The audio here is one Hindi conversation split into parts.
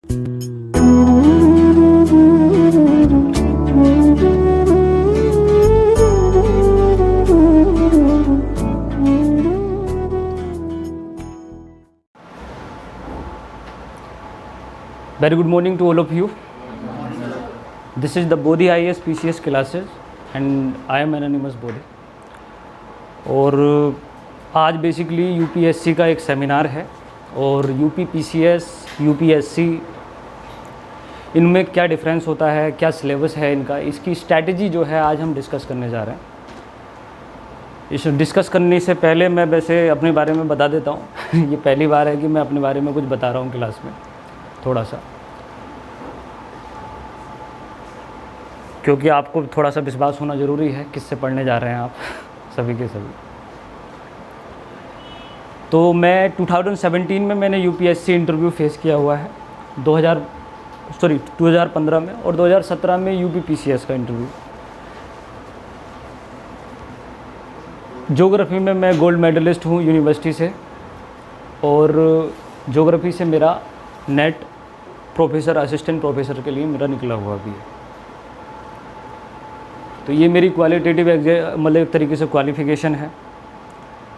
Very good morning to all of you. This is the Bodhi IAS PCS classes and I am anonymous Bodhi. और आज बेसिकली यूपीएससी का एक सेमिनार है और यूपी पीसीएस, यूपीएससी, इनमें क्या डिफरेंस होता है, क्या सिलेबस है इनका, इसकी स्ट्रैटेजी जो है आज हम डिस्कस करने जा रहे हैं। इस डिस्कस करने से पहले मैं वैसे अपने बारे में बता देता हूँ। ये पहली बार है कि मैं अपने बारे में कुछ बता रहा हूँ क्लास में, थोड़ा सा, क्योंकि आपको थोड़ा सा विश्वास होना ज़रूरी है किससे पढ़ने जा रहे हैं आप सभी के सभी। तो मैं 2017 में मैंने यूपीएससी इंटरव्यू फेस किया हुआ है, 2015 में, और 2017 में यूपी पीसीएस का इंटरव्यू। ज्योग्राफी में मैं गोल्ड मेडलिस्ट हूँ यूनिवर्सिटी से, और ज्योग्राफी से मेरा नेट प्रोफेसर, असिस्टेंट प्रोफेसर के लिए मेरा निकला हुआ भी है। तो ये मेरी क्वालिटेटिव मतलब एक तरीके से क्वालिफ़िकेशन है।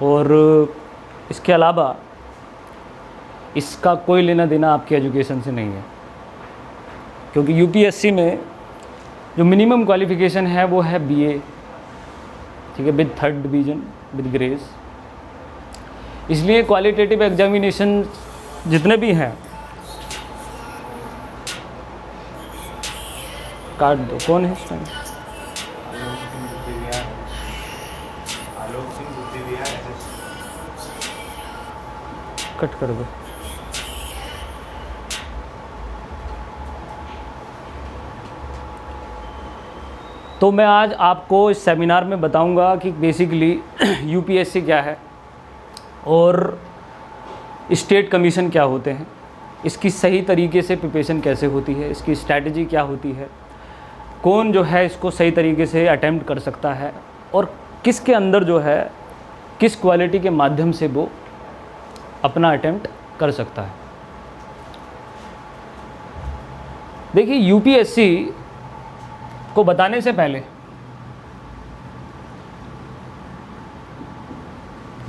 और इसके अलावा इसका कोई लेना देना आपकी एजुकेशन से नहीं है, क्योंकि यूपीएससी में जो मिनिमम क्वालिफ़िकेशन है वो है बीए, ठीक है, with 3rd division with grace. इसलिए क्वालिटेटिव एग्जामिनेशन जितने भी हैं, काट दो, कौन है इस टाइम? कट कर दो। तो मैं आज आपको इस सेमिनार में बताऊंगा कि बेसिकली यूपीएससी क्या है और स्टेट कमीशन क्या होते हैं, इसकी सही तरीके से प्रिपरेशन कैसे होती है, इसकी स्ट्रैटेजी क्या होती है, कौन जो है इसको सही तरीके से अटेम्प्ट कर सकता है, और किसके अंदर जो है किस क्वालिटी के माध्यम से वो अपना अटेम्प्ट कर सकता है। देखिए, यूपीएससी को बताने से पहले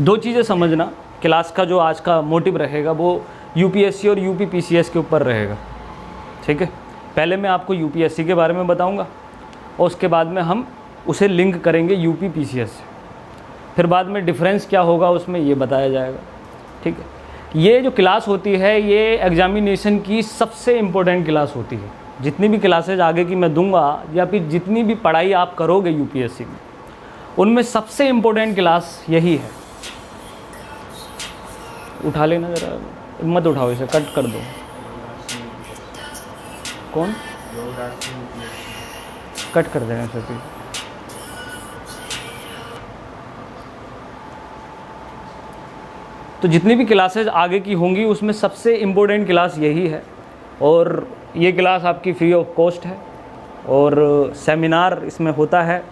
दो चीज़ें समझना। क्लास का जो आज का मोटिव रहेगा वो यूपीएससी और यूपी पीसीएस के ऊपर रहेगा, ठीक है। पहले मैं आपको यूपीएससी के बारे में बताऊंगा और उसके बाद में हम उसे लिंक करेंगे यूपी पीसीएस से, फिर बाद में डिफरेंस क्या होगा उसमें ये बताया जाएगा, ठीक है। ये जो क्लास होती है ये एग्जामिनेशन की सबसे इम्पोर्टेंट क्लास होती है। जितनी भी क्लासेज आगे की मैं दूंगा या फिर जितनी भी पढ़ाई आप करोगे यूपीएससी में, उनमें सबसे इम्पोर्टेंट क्लास यही है। उठा लेना ज़रा, मत उठाओ, इसे कट कर दो। कौन? कट कर देना सभी। तो जितनी भी क्लासेज आगे की होंगी उसमें सबसे इम्पोर्टेंट क्लास यही है, और ये क्लास आपकी फ्री ऑफ कॉस्ट है और सेमिनार इसमें होता है।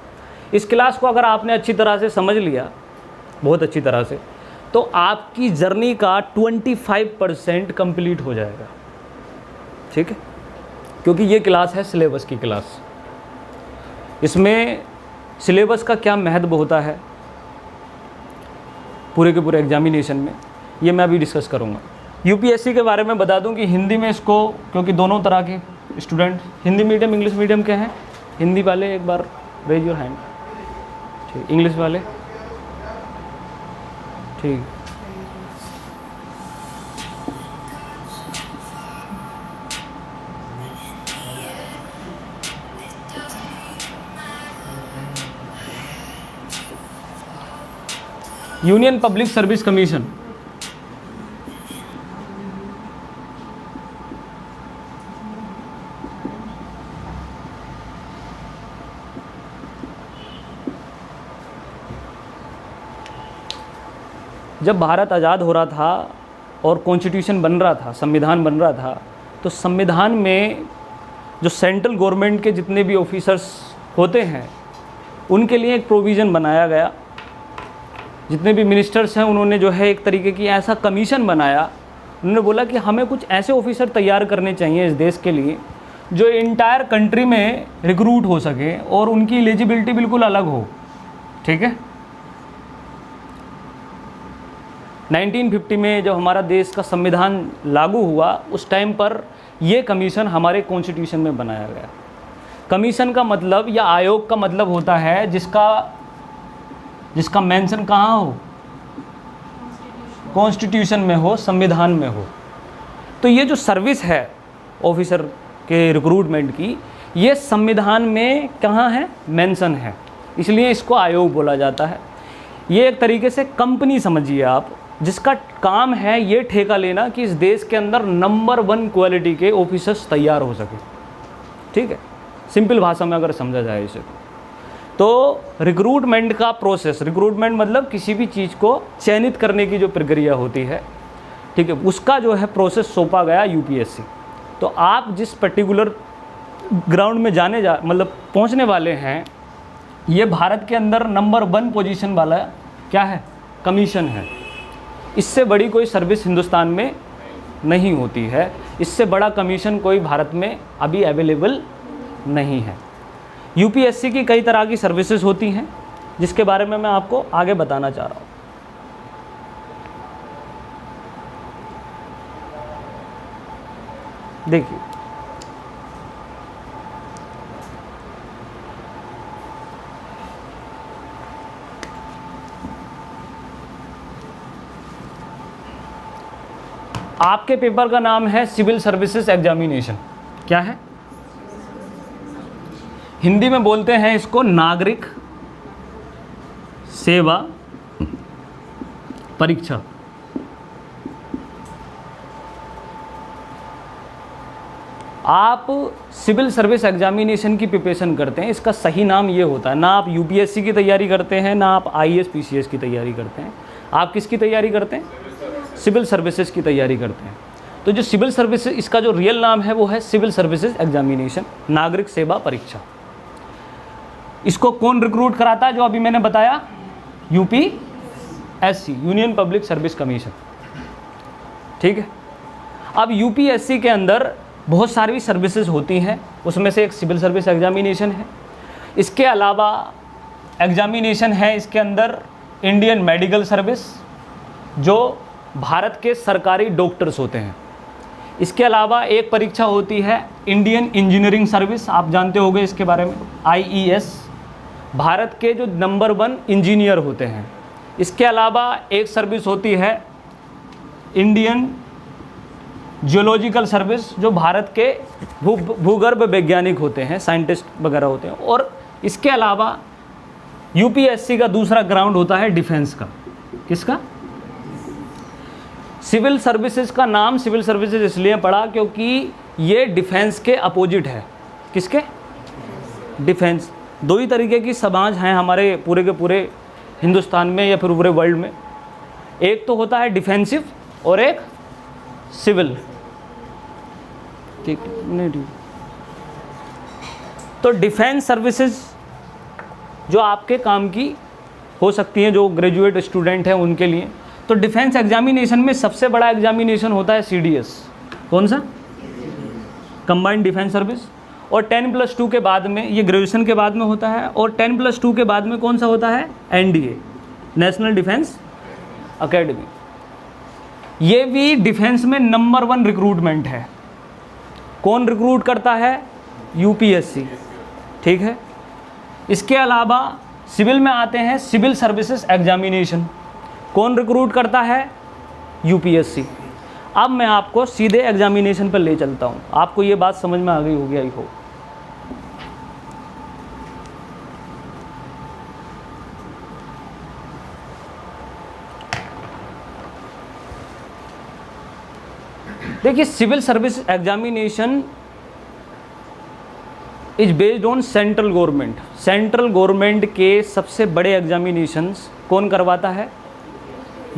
इस क्लास को अगर आपने अच्छी तरह से समझ लिया, बहुत अच्छी तरह से, तो आपकी जर्नी का 25% कंप्लीट हो जाएगा, ठीक है। क्योंकि ये क्लास है सिलेबस की क्लास। इसमें सिलेबस का क्या महत्व होता है पूरे के पूरे एग्जामिनेशन में, ये मैं अभी डिस्कस करूँगा। यूपीएससी के बारे में बता दूं कि हिंदी में इसको, क्योंकि दोनों तरह के student Hindi medium English medium के हैं। हिंदी वाले एक बार रेज योर हैंड, ठीक। इंग्लिश वाले, ठीक। यूनियन पब्लिक सर्विस कमीशन जब भारत आज़ाद हो रहा था और कॉन्स्टिट्यूशन बन रहा था, संविधान बन रहा था, तो संविधान में जो सेंट्रल गवर्नमेंट के जितने भी ऑफिसर्स होते हैं उनके लिए एक प्रोविज़न बनाया गया। जितने भी मिनिस्टर्स हैं उन्होंने जो है एक तरीके की ऐसा कमीशन बनाया उन्होंने बोला कि हमें कुछ ऐसे ऑफिसर तैयार करने चाहिए इस देश के लिए जो इंटायर कंट्री में रिक्रूट हो सके और उनकी एलिजिबिलिटी बिल्कुल अलग हो। ठीक है, 1950 में जब हमारा देश का संविधान लागू हुआ उस टाइम पर ये कमीशन हमारे कॉन्स्टिट्यूशन में बनाया गया। कमीशन का मतलब या आयोग का मतलब होता है जिसका मेंशन कहाँ हो, कॉन्स्टिट्यूशन में हो, संविधान में हो। तो ये जो सर्विस है ऑफिसर के रिक्रूटमेंट की, ये संविधान में कहाँ है, मेंशन है, इसलिए इसको आयोग बोला जाता है। ये एक तरीके से कंपनी समझिए आप, जिसका काम है ये ठेका लेना कि इस देश के अंदर नंबर 1 क्वालिटी के ऑफिसर्स तैयार हो सके। ठीक है, सिंपल भाषा में अगर समझा जाए इसे तो रिक्रूटमेंट का प्रोसेस, रिक्रूटमेंट मतलब किसी भी चीज़ को चयनित करने की जो प्रक्रिया होती है, ठीक है, उसका जो है प्रोसेस सौंपा गया यूपीएससी। तो आप जिस पर्टिकुलर ग्राउंड में मतलब पहुंचने वाले हैं, ये भारत के अंदर नंबर 1 पोजीशन वाला क्या है, कमीशन है। इससे बड़ी कोई सर्विस हिंदुस्तान में नहीं होती है, इससे बड़ा कमीशन कोई भारत में अभी अवेलेबल नहीं है। यूपीएससी की कई तरह की सर्विसेज होती हैं जिसके बारे में मैं आपको आगे बताना चाह रहा हूँ। देखिए, आपके पेपर का नाम है सिविल सर्विसेज एग्जामिनेशन। क्या है? हिंदी में बोलते हैं इसको नागरिक सेवा परीक्षा। आप सिविल सर्विस एग्जामिनेशन की प्रिपरेशन करते हैं, इसका सही नाम ये होता है, ना आप यूपीएससी की तैयारी करते हैं, ना आप आईएएस पीसीएस की तैयारी करते हैं, आप किसकी तैयारी करते हैं? सिविल सर्विसेज की तैयारी करते हैं। तो जो सिविल सर्विसेज, इसका जो रियल नाम है वो है सिविल सर्विसेज एग्जामिनेशन, नागरिक सेवा परीक्षा। इसको कौन रिक्रूट कराता है? जो अभी मैंने बताया, UPSC, union public service commission. ठीक है, अब यूपीएससी के अंदर बहुत सारी सर्विसेज होती हैं, उसमें से एक सिविल सर्विस एग्जामिनेशन है। इसके अलावा एग्जामिनेशन है इसके अंदर इंडियन मेडिकल सर्विस, जो भारत के सरकारी डॉक्टर्स होते हैं। इसके अलावा एक परीक्षा होती है इंडियन इंजीनियरिंग सर्विस, आप जानते होंगे इसके बारे में, आईईएस, भारत के जो नंबर 1 इंजीनियर होते हैं। इसके अलावा एक सर्विस होती है इंडियन जियोलॉजिकल सर्विस, जो भारत के भूगर्भ वैज्ञानिक होते हैं, साइंटिस्ट वगैरह होते हैं। और इसके अलावा यूपीएससी का दूसरा ग्राउंड होता है डिफेंस का। किसका? सिविल सर्विसेज का नाम सिविल सर्विसेज इसलिए पड़ा क्योंकि ये डिफेंस के अपोजिट है। किसके? डिफेंस। दो ही तरीके की समाज हैं हमारे पूरे के पूरे हिंदुस्तान में या फिर पूरे वर्ल्ड में, एक तो होता है डिफेंसिव और एक सिविल। ठीक नहीं, ठीक। तो डिफेंस सर्विसेज जो आपके काम की हो सकती हैं, जो ग्रेजुएट स्टूडेंट हैं उनके लिए, तो डिफेंस एग्जामिनेशन में सबसे बड़ा एग्जामिनेशन होता है सीडीएस। कौन सा? Combined defence service. और 10+2 के बाद में, ये ग्रेजुएशन के बाद में होता है, और 10+2 के बाद में कौन सा होता है? NDA, national defence academy. ये भी डिफेंस में नंबर 1 रिक्रूटमेंट है। कौन रिक्रूट करता है? यूपीएससी। ठीक है, इसके अलावा सिविल में आते हैं सिविल सर्विसेज एग्जामिनेशन। कौन रिक्रूट करता है? यूपीएससी। अब मैं आपको सीधे एग्जामिनेशन पर ले चलता हूँ, आपको ये बात समझ में आ गई होगी आई होप। देखिए, civil service examination is based on central government. Central government के सबसे बड़े एग्जामिनेशंस कौन करवाता है?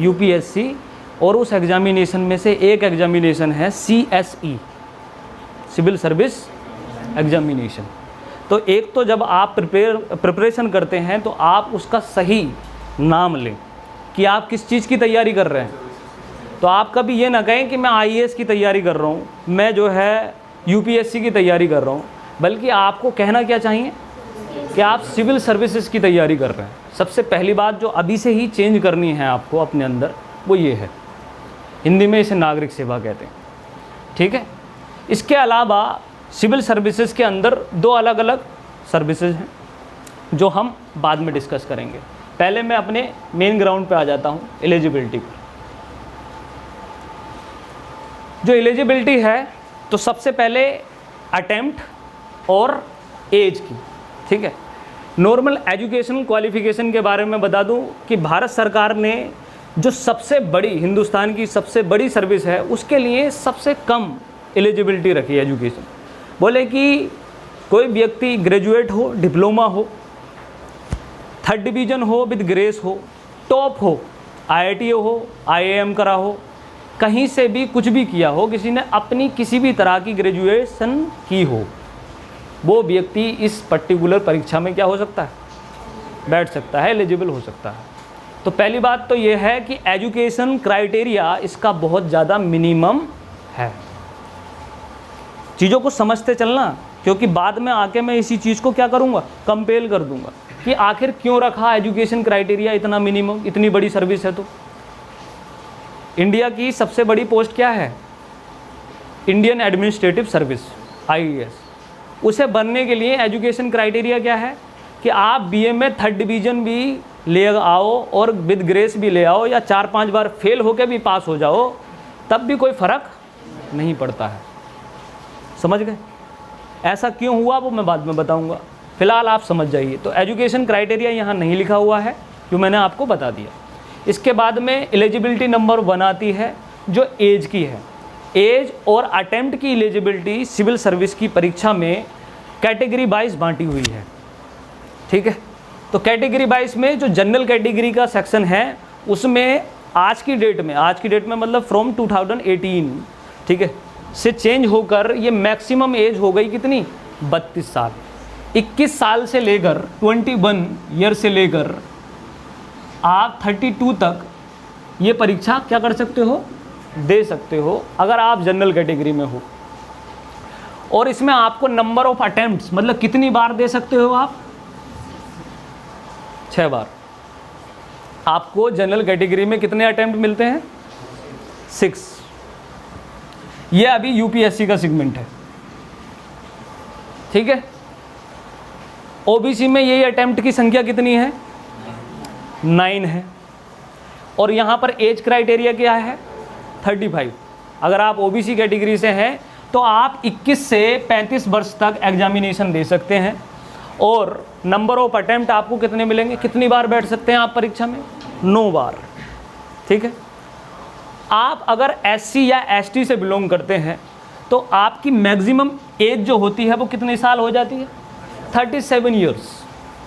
यूपीएससी। और उस एग्जामिनेशन में से एक एग्जामिनेशन है सीएसई, सिविल सर्विस एग्जामिनेशन। तो एक तो जब आप प्रिपरेशन करते हैं तो आप उसका सही नाम लें कि आप किस चीज़ की तैयारी कर रहे हैं। तो आप कभी ये ना कहें कि मैं IAS की तैयारी कर रहा हूँ, मैं जो है UPSC की तैयारी कर रहा हूँ, बल्कि आपको कहना क्या चाहिए कि आप सिविल सर्विसेज की तैयारी कर रहे हैं। सबसे पहली बात जो अभी से ही चेंज करनी है आपको अपने अंदर, वो ये है, हिंदी में इसे नागरिक सेवा कहते हैं, ठीक है। इसके अलावा सिविल सर्विसेज के अंदर 2 अलग अलग सर्विसेज हैं जो हम बाद में डिस्कस करेंगे। पहले मैं अपने मेन ग्राउंड पे आ जाता हूँ, एलिजिबिलिटी पर। जो एलिजिबिलिटी है तो सबसे पहले अटेम्प्ट और एज की, ठीक है। नॉर्मल एजुकेशनल क्वालिफिकेशन के बारे में बता दूं कि भारत सरकार ने जो सबसे बड़ी, हिंदुस्तान की सबसे बड़ी सर्विस है, उसके लिए सबसे कम एलिजिबिलिटी रखी है एजुकेशन। बोले कि कोई व्यक्ति ग्रेजुएट हो, डिप्लोमा हो, 3rd डिवीज़न हो विद ग्रेस हो, टॉप हो, IIT हो, IIM करा हो, कहीं से भी कुछ भी किया हो, किसी ने अपनी किसी भी तरह की ग्रेजुएशन की हो, वो व्यक्ति इस पर्टिकुलर परीक्षा में क्या हो सकता है, बैठ सकता है, एलिजिबल हो सकता है। तो पहली बात तो ये है कि एजुकेशन क्राइटेरिया इसका बहुत ज़्यादा मिनिमम है। चीज़ों को समझते चलना, क्योंकि बाद में आके मैं इसी चीज़ को क्या करूँगा, कंपेल कर दूँगा कि आखिर क्यों रखा एजुकेशन क्राइटेरिया इतना मिनिमम, इतनी बड़ी सर्विस है। तो इंडिया की सबसे बड़ी पोस्ट क्या है, इंडियन एडमिनिस्ट्रेटिव सर्विस, IAS। उसे बनने के लिए एजुकेशन क्राइटेरिया क्या है कि आप BA में 3rd डिवीज़न भी ले आओ और विद ग्रेस भी ले आओ, या 4-5 बार फेल होकर भी पास हो जाओ, तब भी कोई फ़र्क नहीं पड़ता है। समझ गए? ऐसा क्यों हुआ वो मैं बाद में बताऊंगा, फ़िलहाल आप समझ जाइए। तो एजुकेशन क्राइटेरिया यहाँ नहीं लिखा हुआ है, जो मैंने आपको बता दिया। इसके बाद में एलिजिबिलिटी नंबर 1 आती है जो एज की है। एज और अटेम्प्ट की एलिजिबिलिटी सिविल सर्विस की परीक्षा में कैटेगरी वाइज बांटी हुई है, ठीक है। तो कैटेगरी वाइज में जो जनरल कैटेगरी का सेक्शन है, उसमें आज की डेट में मतलब फ्रॉम 2018, ठीक है, से चेंज होकर ये मैक्सिमम एज हो गई कितनी, 32 साल। 21 साल से लेकर 21 ईयर से लेकर आप 32 तक ये परीक्षा क्या कर सकते हो, दे सकते हो, अगर आप जनरल कैटेगरी में हो। और इसमें आपको नंबर ऑफ अटेम्प्ट्स, मतलब कितनी बार दे सकते हो आप, 6 बार। आपको जनरल कैटेगरी में कितने अटेम्प्ट मिलते हैं, 6। ये अभी UPSC का सेगमेंट है, ठीक है। OBC में यही अटेम्प्ट की संख्या कितनी है, 9 है। और यहाँ पर एज क्राइटेरिया क्या है, 35। अगर आप OBC कैटेगरी से हैं तो आप 21 से 35 वर्ष तक एग्जामिनेशन दे सकते हैं। और नंबर ऑफ अटेम्प्ट आपको कितने मिलेंगे, कितनी बार बैठ सकते हैं आप परीक्षा में, 9 बार, ठीक है। आप अगर SC या ST से बिलोंग करते हैं तो आपकी मैक्सिमम एज जो होती है वो कितने साल हो जाती है, 37 ईयर्स,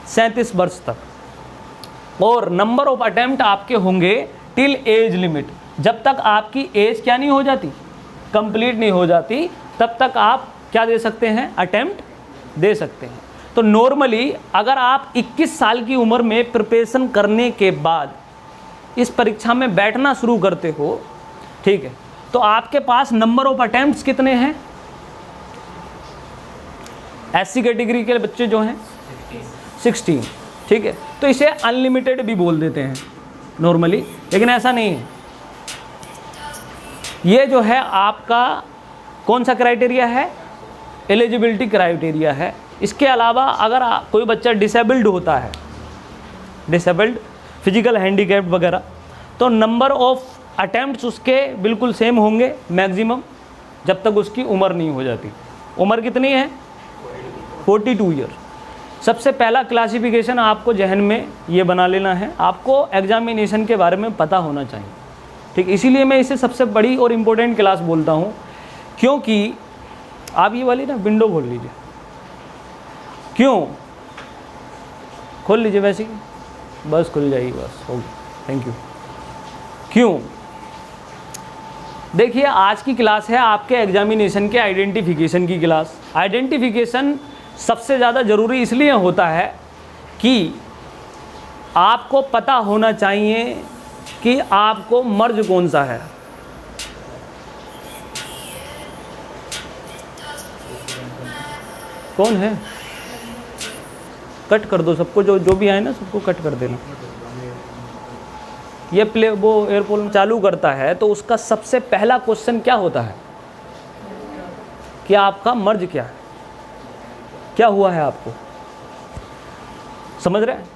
37 वर्ष तक। और नंबर ऑफ अटेम्प्ट आपके होंगे टिल एज लिमिट, जब तक आपकी एज क्या नहीं हो जाती, कंप्लीट नहीं हो जाती, तब तक आप क्या दे सकते हैं, अटेम्प्ट दे सकते हैं। तो नॉर्मली अगर आप 21 साल की उम्र में प्रिपरेशन करने के बाद इस परीक्षा में बैठना शुरू करते हो, ठीक है, तो आपके पास नंबर ऑफ अटेम्प्ट्स कितने हैं, SC कैटेगरी के बच्चे जो हैं 16, ठीक है। तो इसे अनलिमिटेड भी बोल देते हैं नॉर्मली, लेकिन ऐसा नहीं है। ये जो है आपका कौन सा क्राइटेरिया है, एलिजिबिलिटी क्राइटेरिया है। इसके अलावा अगर कोई बच्चा डिसेबल्ड होता है, डिसेबल्ड, फिजिकल हैंडीकैप्ड वगैरह, तो नंबर ऑफ अटेम्प्ट्स उसके बिल्कुल सेम होंगे मैक्सिमम, जब तक उसकी उम्र नहीं हो जाती। उम्र कितनी है, 42 ईयर। सबसे पहला क्लासिफिकेशन आपको जहन में ये बना लेना है, आपको एग्जामिनेशन के बारे में पता होना चाहिए, ठीक। इसीलिए मैं इसे सबसे बड़ी और इम्पोर्टेंट क्लास बोलता हूँ, क्योंकि आप ये वाली ना विंडो खोल लीजिए, क्यों खोल लीजिए, वैसे ही बस खुल जाएगी, बस हो गया, थैंक यू। क्यों, देखिए आज की क्लास है आपके एग्जामिनेशन के आइडेंटिफिकेशन की क्लास। आइडेंटिफिकेशन सबसे ज़्यादा ज़रूरी इसलिए होता है कि आपको पता होना चाहिए कि आपको मर्ज कौन सा है, कौन है? कट कर दो सबको, जो जो भी आए ना सबको कट कर देना। ये प्ले वो एयरपोर्ट में चालू करता है तो उसका सबसे पहला क्वेश्चन क्या होता है कि आपका मर्ज क्या है, क्या हुआ है आपको, समझ रहे हैं?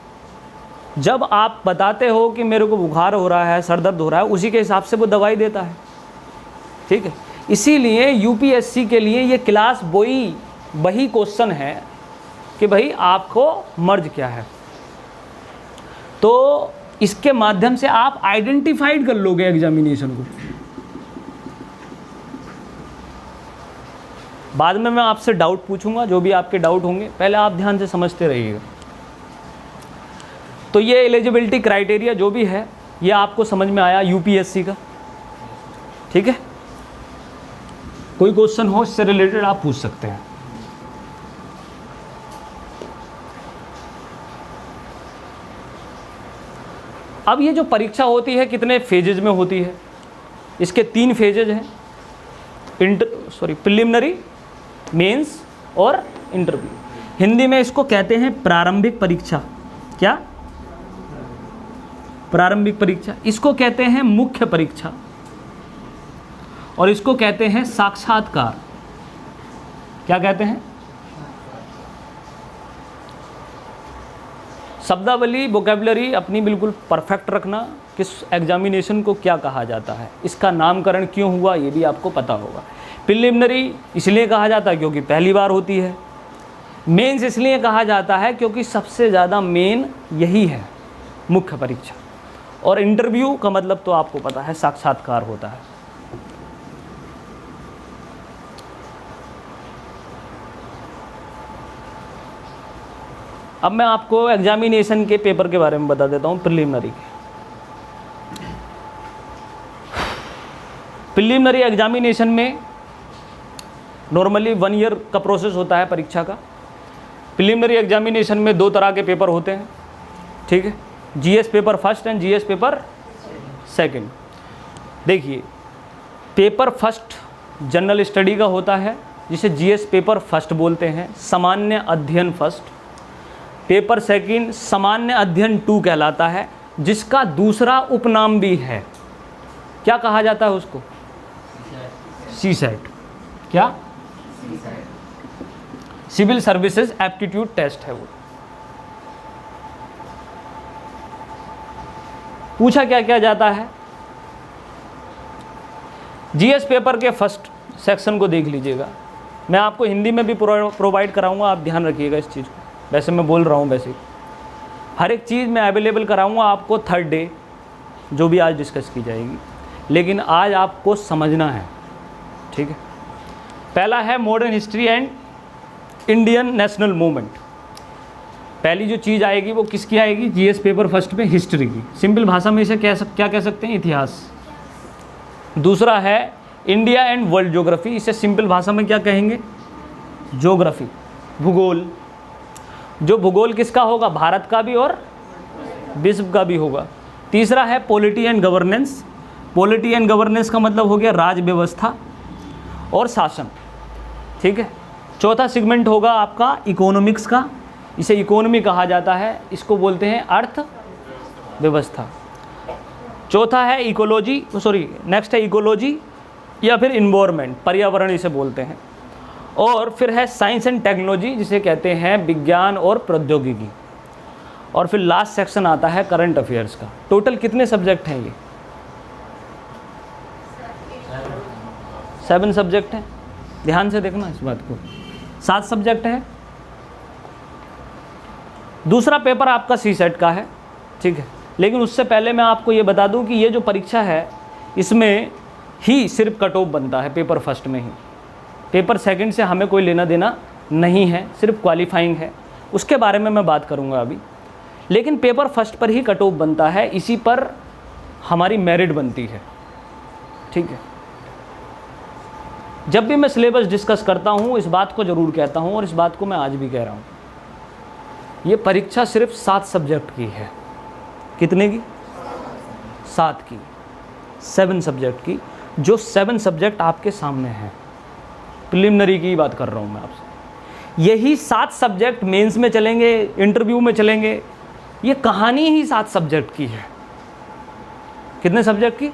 जब आप बताते हो कि मेरे को बुखार हो रहा है, सर दर्द हो रहा है, उसी के हिसाब से वो दवाई देता है, ठीक है। इसीलिए यूपीएससी के लिए ये क्लास वही क्वेश्चन है कि भाई आपको मर्ज क्या है, तो इसके माध्यम से आप आइडेंटिफाइड कर लोगे एग्जामिनेशन को। बाद में मैं आपसे डाउट पूछूंगा, जो भी आपके डाउट होंगे पहले आप ध्यान से समझते रहिएगा। तो ये एलिजिबिलिटी क्राइटेरिया जो भी है ये आपको समझ में आया यूपीएससी का, ठीक है। कोई क्वेश्चन हो इससे रिलेटेड आप पूछ सकते हैं। अब ये जो परीक्षा होती है कितने फेजेज में होती है? इसके 3 फेजेज हैं, प्रिलिमिनरी, मेंस और इंटरव्यू। हिंदी में इसको कहते हैं प्रारंभिक परीक्षा। क्या? प्रारंभिक परीक्षा। इसको कहते हैं मुख्य परीक्षा और इसको कहते हैं साक्षात्कार। क्या कहते हैं? शब्दावली वोकैबुलरी अपनी बिल्कुल परफेक्ट रखना, किस एग्जामिनेशन को क्या कहा जाता है, इसका नामकरण क्यों हुआ ये भी आपको पता होगा। प्रिलिमिनरी इसलिए कहा जाता है क्योंकि पहली बार होती है। मेंस इसलिए कहा जाता है क्योंकि सबसे ज़्यादा मेन यही है, मुख्य परीक्षा। और इंटरव्यू का मतलब तो आपको पता है, साक्षात्कार होता है। अब मैं आपको एग्जामिनेशन के पेपर के बारे में बता देता हूँ, प्रिलिमिनरी के। प्रिलिमिनरी एग्जामिनेशन में नॉर्मली 1 ईयर का प्रोसेस होता है परीक्षा का। प्रिलिमिनरी एग्जामिनेशन में 2 तरह के पेपर होते हैं, ठीक है। GS paper first and GS paper second. देखिए, पेपर फर्स्ट जनरल स्टडी का होता है जिसे जीएस पेपर फर्स्ट बोलते हैं, सामान्य अध्ययन फर्स्ट। पेपर सेकंड सामान्य अध्ययन 2 कहलाता है, जिसका दूसरा उपनाम भी है। क्या कहा जाता है उसको? सीसेट। क्या? सिविल सर्विसेज एप्टीट्यूड टेस्ट है वो। पूछा क्या क्या जाता है? जीएस पेपर के फर्स्ट सेक्शन को देख लीजिएगा। मैं आपको हिंदी में भी प्रोवाइड कराऊंगा, आप ध्यान रखिएगा इस चीज़ को। वैसे मैं बोल रहा हूँ, वैसे हर एक चीज़ मैं अवेलेबल कराऊंगा आपको थर्ड डे, जो भी आज डिस्कस की जाएगी, लेकिन आज आपको समझना है, ठीक है। पहला है modern history and Indian national movement. पहली जो चीज़ आएगी वो किसकी आएगी? जीएस पेपर फर्स्ट में हिस्ट्री की। सिंपल भाषा में इसे क्या कह सकते हैं? इतिहास। दूसरा है इंडिया एंड वर्ल्ड ज्योग्राफी। इसे सिंपल भाषा में क्या कहेंगे? ज्योग्राफी, भूगोल। जो भूगोल किसका होगा? भारत का भी और विश्व का भी होगा। तीसरा है polity and governance. Polity and governance का मतलब हो गया राज व्यवस्था और शासन, ठीक है। चौथा सेगमेंट होगा आपका इकोनॉमिक्स का। इसे इकोनॉमी कहा जाता है, इसको बोलते हैं अर्थ व्यवस्था। चौथा है नेक्स्ट है इकोलॉजी या फिर इन्वायरमेंट, पर्यावरण इसे बोलते हैं। और फिर है साइंस एंड टेक्नोलॉजी, जिसे कहते हैं विज्ञान और प्रौद्योगिकी। और फिर लास्ट सेक्शन आता है करंट अफेयर्स का। टोटल कितने सब्जेक्ट हैं ये? 7 सब्जेक्ट हैं। ध्यान से देखना इस बात को, 7 सब्जेक्ट हैं। दूसरा पेपर आपका सीसेट का है, ठीक है। लेकिन उससे पहले मैं आपको ये बता दूं कि ये जो परीक्षा है इसमें ही सिर्फ कट ऑफ बनता है, पेपर फर्स्ट में ही। पेपर सेकंड से हमें कोई लेना देना नहीं है, सिर्फ क्वालिफाइंग है, उसके बारे में मैं बात करूंगा अभी। लेकिन पेपर फर्स्ट पर ही कट ऑफ बनता है, इसी पर हमारी मेरिट बनती है, ठीक है। जब भी मैं सिलेबस डिस्कस करता हूँ इस बात को ज़रूर कहता हूँ, और इस बात को मैं आज भी कह रहा हूँ, ये परीक्षा सिर्फ 7 सब्जेक्ट की है। कितने की? 7 की, 7 सब्जेक्ट की, जो 7 सब्जेक्ट आपके सामने हैं। प्रिलिमिनरी की बात कर रहा हूँ मैं आपसे। यही 7 सब्जेक्ट मेंस में चलेंगे, इंटरव्यू में चलेंगे। ये कहानी ही 7 सब्जेक्ट की है। कितने सब्जेक्ट की?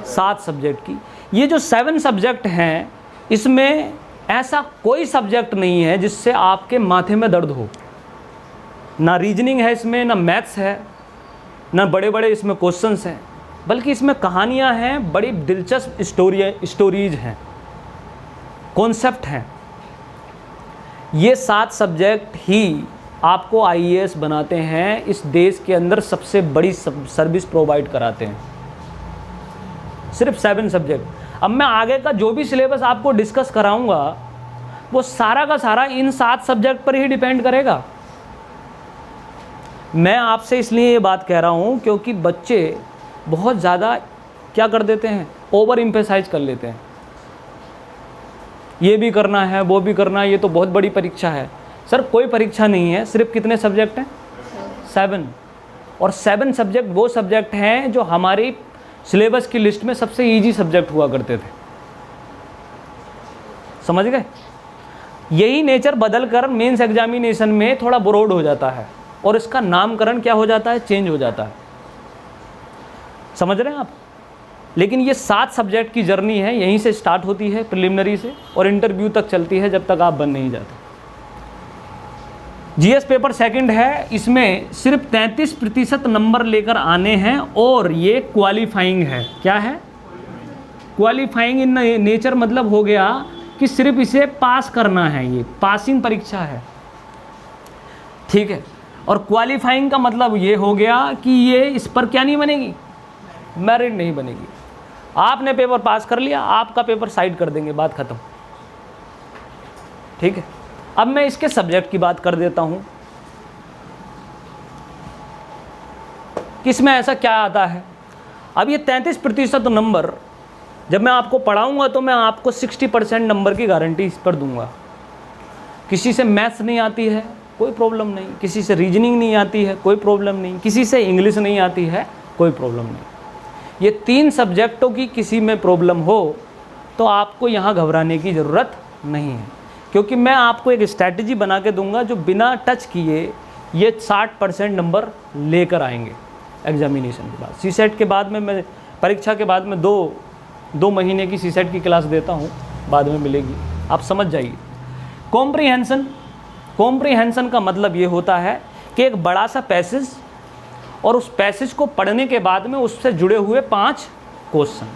7 सब्जेक्ट की। ये जो 7 सब्जेक्ट हैं, इसमें ऐसा कोई सब्जेक्ट नहीं है जिससे आपके माथे में दर्द हो। ना रीजनिंग है इसमें, ना मैथ्स है, ना बड़े बड़े इसमें क्वेश्चंस हैं, बल्कि इसमें कहानियाँ हैं, बड़ी दिलचस्प स्टोरीज हैं, कॉन्सेप्ट हैं। ये 7 सब्जेक्ट ही आपको आईएएस बनाते हैं, इस देश के अंदर सबसे बड़ी सर्विस प्रोवाइड कराते हैं। सिर्फ 7 सब्जेक्ट। अब मैं आगे का जो भी सिलेबस आपको डिस्कस कराऊंगा वो सारा का सारा इन 7 सब्जेक्ट पर ही डिपेंड करेगा। मैं आपसे इसलिए ये बात कह रहा हूँ क्योंकि बच्चे बहुत ज़्यादा क्या कर देते हैं, ओवर एम्फेसाइज कर लेते हैं। ये भी करना है, वो भी करना है, ये तो बहुत बड़ी परीक्षा है। सर कोई परीक्षा नहीं है, सिर्फ कितने सब्जेक्ट हैं? 7। और 7 सब्जेक्ट वो सब्जेक्ट हैं जो हमारी सिलेबस की लिस्ट में सबसे इजी सब्जेक्ट हुआ करते थे। समझ गए? यही नेचर बदलकर मेंस एग्जामिनेशन में थोड़ा ब्रॉड हो जाता है और इसका नामकरण क्या हो जाता है, चेंज हो जाता है। समझ रहे हैं आप? लेकिन ये 7 सब्जेक्ट की जर्नी है, यहीं से स्टार्ट होती है प्रिलिमिनरी से और इंटरव्यू तक चलती है जब तक आप बन नहीं जाते। जीएस पेपर सेकंड है, इसमें सिर्फ 33% नंबर लेकर आने हैं और ये क्वालिफाइंग है। क्या है? क्वालिफाइंग इन नेचर मतलब हो गया कि सिर्फ इसे पास करना है, ये पासिंग परीक्षा है। ठीक है। और क्वालिफाइंग का मतलब ये हो गया कि ये इस पर क्या नहीं बनेगी, मेरिट नहीं बनेगी। आपने पेपर पास कर लिया, आपका पेपर साइड कर देंगे, बात खत्म। ठीक है। अब मैं इसके सब्जेक्ट की बात कर देता हूं कि इसमें ऐसा क्या आता है। अब ये 33% नंबर जब मैं आपको पढ़ाऊंगा तो मैं आपको 60% नंबर की गारंटी इस पर दूंगा। किसी से मैथ्स नहीं आती है, कोई प्रॉब्लम नहीं। किसी से रीजनिंग नहीं आती है, कोई प्रॉब्लम नहीं। किसी से इंग्लिश नहीं आती है, कोई प्रॉब्लम नहीं। ये 3 सब्जेक्टों की किसी में प्रॉब्लम हो तो आपको यहाँ घबराने की ज़रूरत नहीं है, क्योंकि मैं आपको एक स्ट्रैटेजी बना के दूंगा जो बिना टच किए ये 60% नंबर लेकर आएंगे एग्जामिनेशन के बाद। सीसेट के बाद में मैं परीक्षा के बाद में 2 महीने की सीसेट की क्लास देता हूँ, बाद में मिलेगी, आप समझ जाइए। कॉम्प्रीहेंशन का मतलब ये होता है कि एक बड़ा सा पैसेज और उस पैसेज को पढ़ने के बाद में उससे जुड़े हुए 5 क्वेश्चन।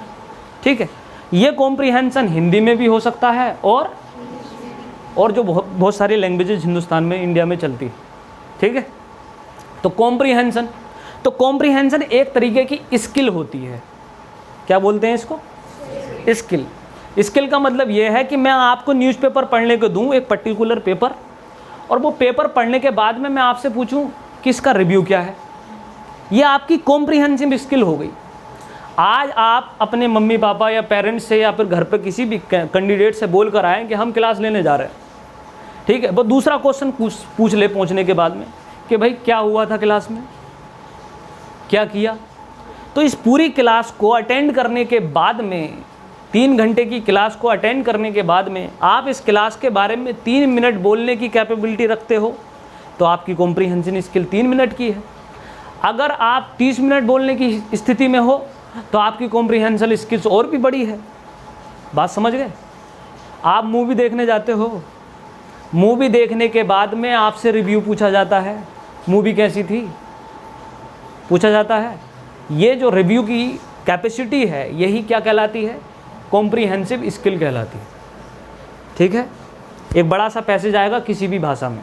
ठीक है। ये कॉम्प्रीहेंशन हिंदी में भी हो सकता है और जो बहुत सारी लैंग्वेजेज हिंदुस्तान में, इंडिया में चलती है। ठीक है। तो कॉम्प्रीहेंशन एक तरीके की स्किल होती है। क्या बोलते हैं इसको? स्किल का मतलब ये है कि मैं आपको न्यूज़पेपर पढ़ने को दूं, एक पर्टिकुलर पेपर, और वो पेपर पढ़ने के बाद में मैं आपसे पूछूं कि इसका रिव्यू क्या है। ये आपकी कॉम्प्रीहेंसिव स्किल हो गई। आज आप अपने मम्मी पापा या पेरेंट्स से या फिर घर पे किसी भी कैंडिडेट से बोल कर आए कि हम क्लास लेने जा रहे हैं। ठीक है। वो दूसरा क्वेश्चन पूछ ले पहुंचने के बाद में कि भाई क्या हुआ था क्लास में, क्या किया। तो इस पूरी क्लास को अटेंड करने के बाद में, 3 घंटे की क्लास को अटेंड करने के बाद में आप इस क्लास के बारे में 3 मिनट बोलने की कैपेबिलिटी रखते हो तो आपकी कॉम्प्रीहेंशन स्किल 3 मिनट की है। अगर आप 30 मिनट बोलने की स्थिति में हो तो आपकी कॉम्प्रीहेंशन स्किल्स और भी बड़ी है। बात समझ गए? आप मूवी देखने जाते हो, मूवी देखने के बाद में आपसे रिव्यू पूछा जाता है, मूवी कैसी थी पूछा जाता है। ये जो रिव्यू की कैपेसिटी है यही क्या कहलाती है? कॉम्प्रीहेंसिव स्किल कहलाती है। ठीक है। एक बड़ा सा पैसेज आएगा किसी भी भाषा में,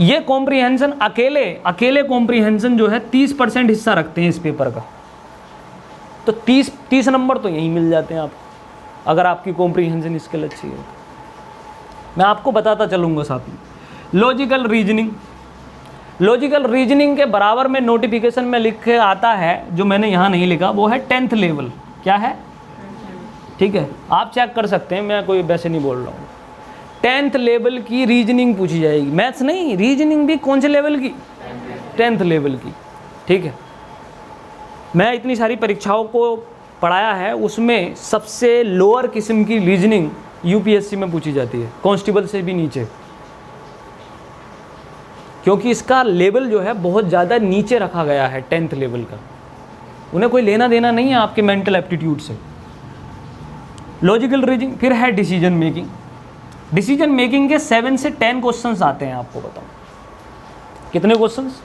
ये कॉम्प्रीहेंशन अकेले कॉम्प्रीहेंशन जो है 30% हिस्सा रखते हैं इस पेपर का। तो 30 नंबर तो यहीं मिल जाते हैं आपको, अगर आपकी कॉम्प्रीहेंशन स्किल अच्छी है। मैं आपको बताता चलूँगा साथ में। लॉजिकल रीजनिंग के बराबर में नोटिफिकेशन में लिख के आता है, जो मैंने यहाँ नहीं लिखा, वो है 10th लेवल। क्या है? ठीक है, आप चेक कर सकते हैं, मैं कोई वैसे नहीं बोल रहा हूँ। 10th लेवल की रीजनिंग पूछी जाएगी, मैथ्स नहीं, रीजनिंग भी कौन से लेवल की? 10th लेवल की। ठीक है। मैं इतनी सारी परीक्षाओं को पढ़ाया है, उसमें सबसे लोअर किस्म की रीजनिंग यूपीएससी में पूछी जाती है, कांस्टेबल से भी नीचे, क्योंकि इसका लेवल जो है बहुत ज़्यादा नीचे रखा गया है 10th लेवल का। उन्हें कोई लेना देना नहीं है आपके मेंटल एप्टीट्यूड से। लॉजिकल रीजनिंग, फिर है डिसीजन मेकिंग। डिसीजन मेकिंग के 7 से 10 क्वेश्चंस आते हैं, आपको बताऊं कितने क्वेश्चंस।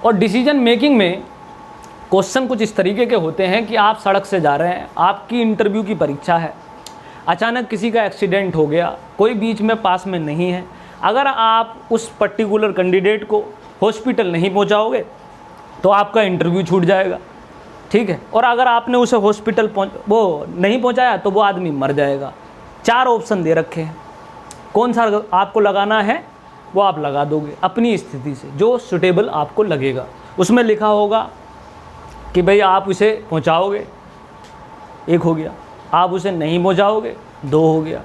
और डिसीजन मेकिंग में क्वेश्चन कुछ इस तरीके के होते हैं कि आप सड़क से जा रहे हैं, आपकी इंटरव्यू की परीक्षा है, अचानक किसी का एक्सीडेंट हो गया, कोई बीच में पास में नहीं है, अगर आप उस पर्टिकुलर कैंडिडेट को हॉस्पिटल नहीं पहुंचाओगे तो आपका इंटरव्यू छूट जाएगा, ठीक है। और अगर आपने उसे हॉस्पिटल वो नहीं पहुंचाया तो वो आदमी मर जाएगा। 4 ऑप्शन दे रखे हैं, कौन सा आपको लगाना है वो आप लगा दोगे अपनी स्थिति से, जो सुटेबल आपको लगेगा। उसमें लिखा होगा कि भाई आप उसे पहुंचाओगे, 1 हो गया, आप उसे नहीं पहुंचाओगे 2 हो गया,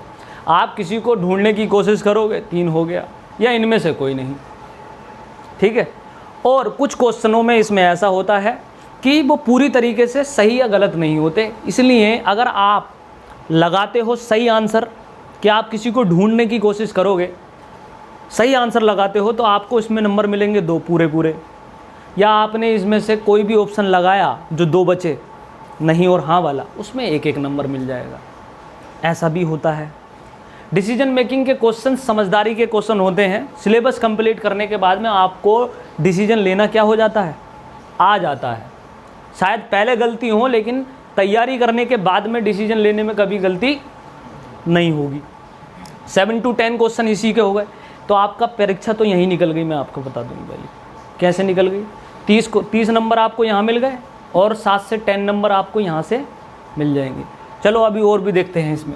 आप किसी को ढूंढने की कोशिश करोगे 3 हो गया, या इनमें से कोई नहीं, ठीक है। और कुछ क्वेश्चनों में इसमें ऐसा होता है कि वो पूरी तरीके से सही या गलत नहीं होते, इसलिए अगर आप लगाते हो सही आंसर, कि आप किसी को ढूंढने की कोशिश करोगे, सही आंसर लगाते हो तो आपको इसमें नंबर मिलेंगे 2 पूरे, या आपने इसमें से कोई भी ऑप्शन लगाया जो 2 बचे, नहीं और हाँ वाला, उसमें 1 नंबर मिल जाएगा। ऐसा भी होता है। डिसीजन मेकिंग के क्वेश्चन समझदारी के क्वेश्चन होते हैं। सिलेबस कंप्लीट करने के बाद में आपको डिसीजन लेना क्या हो जाता है, आ जाता है। शायद पहले गलती हो, लेकिन तैयारी करने के बाद में डिसीजन लेने में कभी गलती नहीं होगी। 7 to 10 क्वेश्चन इसी के हो गए, तो आपका परीक्षा तो यहीं निकल गई। मैं आपको बता दूँ पहले कैसे निकल गई। 30 नंबर आपको यहाँ मिल गए और 7 से 10 नंबर आपको यहाँ से मिल जाएंगे। चलो अभी और भी देखते हैं इसमें।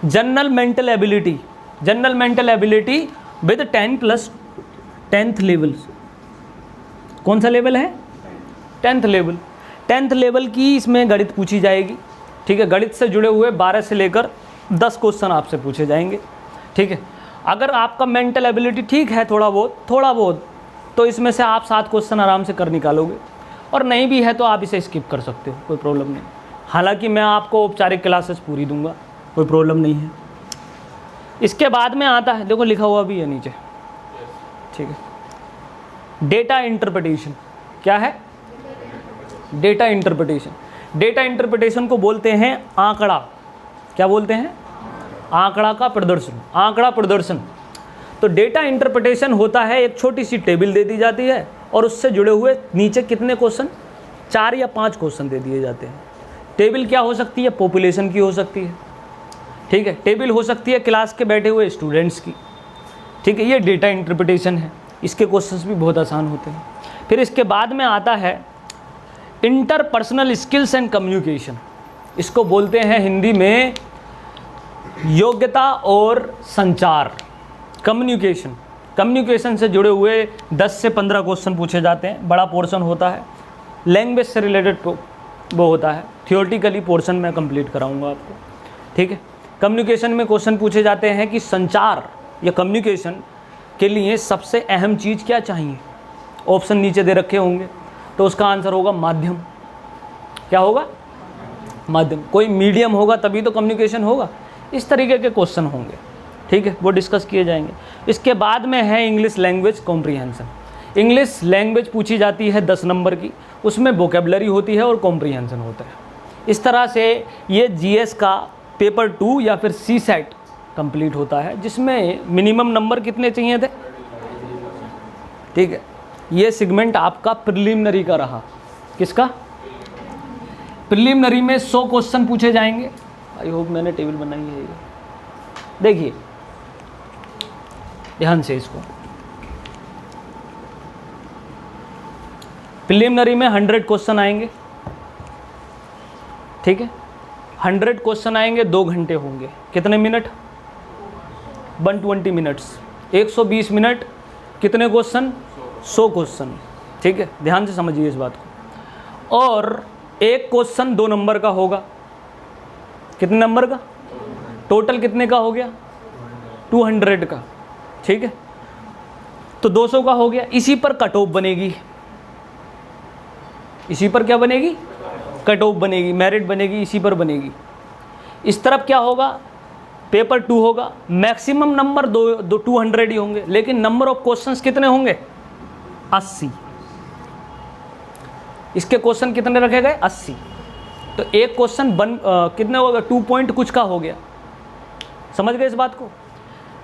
General mental ability with 10th level. कौन सा लेवल है, 10th लेवल। 10th लेवल की इसमें गणित पूछी जाएगी, ठीक है। गणित से जुड़े हुए 12 से लेकर 10 क्वेश्चन आपसे पूछे जाएंगे, ठीक है। अगर आपका मेंटल एबिलिटी ठीक है थोड़ा बहुत, तो इसमें से आप 7 क्वेश्चन आराम से कर निकालोगे, और नहीं भी है तो आप इसे स्किप कर सकते हो, कोई प्रॉब्लम नहीं। हालांकि मैं आपको औपचारिक क्लासेस पूरी दूंगा, कोई प्रॉब्लम नहीं है। इसके बाद में आता है, देखो लिखा हुआ भी है नीचे, ठीक है, डेटा इंटरप्रिटेशन। क्या है डेटा इंटरप्रिटेशन? डेटा इंटरप्रिटेशन को बोलते हैं आंकड़ा। क्या बोलते हैं? आंकड़ा का प्रदर्शन, आंकड़ा प्रदर्शन। तो डेटा इंटरप्रिटेशन होता है, एक छोटी सी टेबल दे दी जाती है और उससे जुड़े हुए नीचे कितने क्वेश्चन, 4 या 5 क्वेश्चन दे दिए जाते हैं। टेबल क्या हो सकती है, पॉपुलेशन की हो सकती है, ठीक है। टेबल हो सकती है क्लास के बैठे हुए स्टूडेंट्स की, ठीक है। ये डेटा इंटरप्रिटेशन है। इसके क्वेश्चंस भी बहुत आसान होते हैं। फिर इसके बाद में आता है इंटरपर्सनल स्किल्स एंड कम्युनिकेशन। इसको बोलते हैं हिंदी में योग्यता और संचार, कम्युनिकेशन। कम्युनिकेशन से जुड़े हुए 10 से 15 क्वेश्चन पूछे जाते हैं। बड़ा पोर्शन होता है, लैंग्वेज से रिलेटेड वो होता है। थियोरेटिकली पोर्शन मैं कंप्लीट कराऊंगा आपको, ठीक है। कम्युनिकेशन में क्वेश्चन पूछे जाते हैं कि संचार या कम्युनिकेशन के लिए सबसे अहम चीज़ क्या चाहिए। ऑप्शन नीचे दे रखे होंगे, तो उसका आंसर होगा माध्यम। क्या होगा? माध्यम। कोई मीडियम होगा तभी तो कम्युनिकेशन होगा। इस तरीके के क्वेश्चन होंगे, ठीक है, वो डिस्कस किए जाएंगे। इसके बाद में है English language comprehension. English language पूछी जाती है 10 नंबर की, उसमें वोकेबलरी होती है और कॉम्प्रीहेंशन होता है। इस तरह से ये जीएस का पेपर 2 या फिर सी सेट कंप्लीट होता है, जिसमें मिनिमम नंबर कितने चाहिए थे, ठीक है। ये सेगमेंट आपका प्रिलिमिनरी का रहा। किसका? प्रिलिमिनरी में 100 क्वेश्चन पूछे जाएंगे। आई होप मैंने टेबल बनाई है। देखिए ध्यान से इसको। प्रिलिमिनरी में 100 क्वेश्चन आएंगे, ठीक है। 100 क्वेश्चन आएंगे, 2 घंटे होंगे। कितने मिनट? 120 मिनट्स। 120 मिनट, कितने क्वेश्चन? 100 क्वेश्चन, ठीक है। ध्यान से समझिए इस बात को। और एक क्वेश्चन 2 नंबर का होगा। कितने नंबर का? टोटल कितने का हो गया? 200 का, ठीक है। तो 200 का हो गया। इसी पर कट ऑफ बनेगी। इसी पर क्या बनेगी? कट ऑफ बनेगी, मेरिट बनेगी, इसी पर बनेगी। इस तरफ क्या होगा, पेपर 2 होगा, मैक्सिमम नंबर 200 ही होंगे, लेकिन नंबर ऑफ क्वेश्चंस कितने होंगे, 80। इसके क्वेश्चन कितने रखे गए, 80। तो एक क्वेश्चन कितने होगा, 2 पॉइंट कुछ का हो गया। समझ गए इस बात को?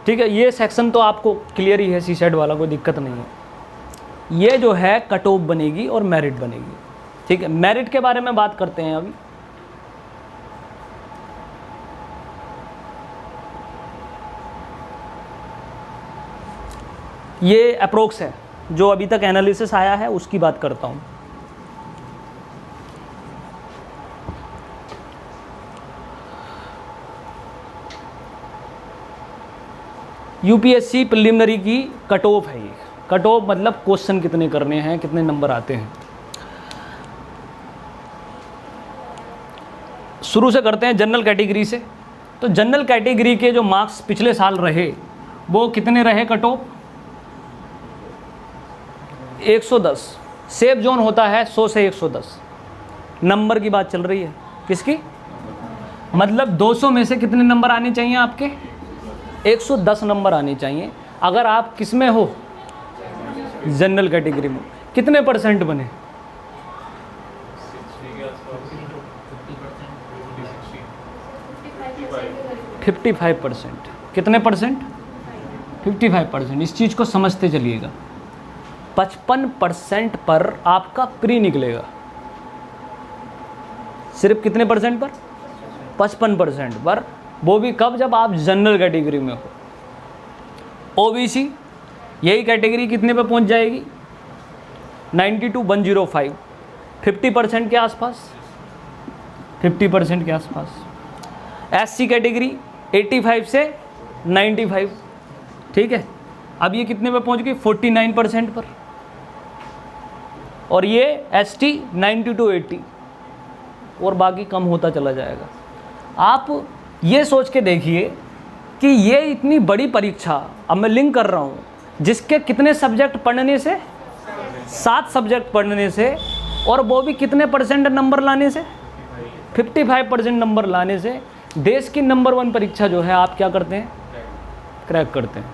ठीक है, ये सेक्शन तो आपको क्लियर ही है, सी सेट वाला, कोई दिक्कत नहीं है। ये जो है कट ऑफ बनेगी और मेरिट बनेगी। ठीक है, मेरिट के बारे में बात करते हैं अभी। ये अप्रोक्स है, जो अभी तक एनालिसिस आया है उसकी बात करता हूँ। यूपीएससी प्रिलिमिनरी की कट ऑफ है ये। कट ऑफ मतलब क्वेश्चन कितने करने हैं, कितने नंबर आते हैं। शुरू से करते हैं जनरल कैटेगरी से। तो जनरल कैटेगरी के जो मार्क्स पिछले साल रहे वो कितने रहे, कट ऑफ 110। सेफ जोन होता है 100 से 110। नंबर की बात चल रही है, किसकी, मतलब 200 में से कितने नंबर आने चाहिए आपके, 110 नंबर आने चाहिए। अगर आप किस में हो, जनरल कैटेगरी में, कितने परसेंट बने, 55%। कितने परसेंट, 55%। इस चीज़ को समझते चलिएगा। 55% पर आपका प्री निकलेगा। सिर्फ कितने परसेंट पर, 55% पर, वो भी कब, जब आप जनरल कैटेगरी में हो। ओबीसी यही कैटेगरी कितने पे पहुंच जाएगी, 92,105, 50% के आसपास, 50% के आसपास। एससी कैटेगरी 85 से 95। ठीक है, अब ये कितने पे पहुंच गई, 49% पर। और ये एसटी 90 to 80, और बाकी कम होता चला जाएगा। आप ये सोच के देखिए कि ये इतनी बड़ी परीक्षा, अब मैं लिंक कर रहा हूँ, जिसके कितने सब्जेक्ट पढ़ने से, 7 सब्जेक्ट पढ़ने से, और वो भी कितने परसेंट नंबर लाने से, 55% नंबर लाने से, देश की नंबर 1 परीक्षा जो है आप क्या करते हैं, क्रैक करते हैं।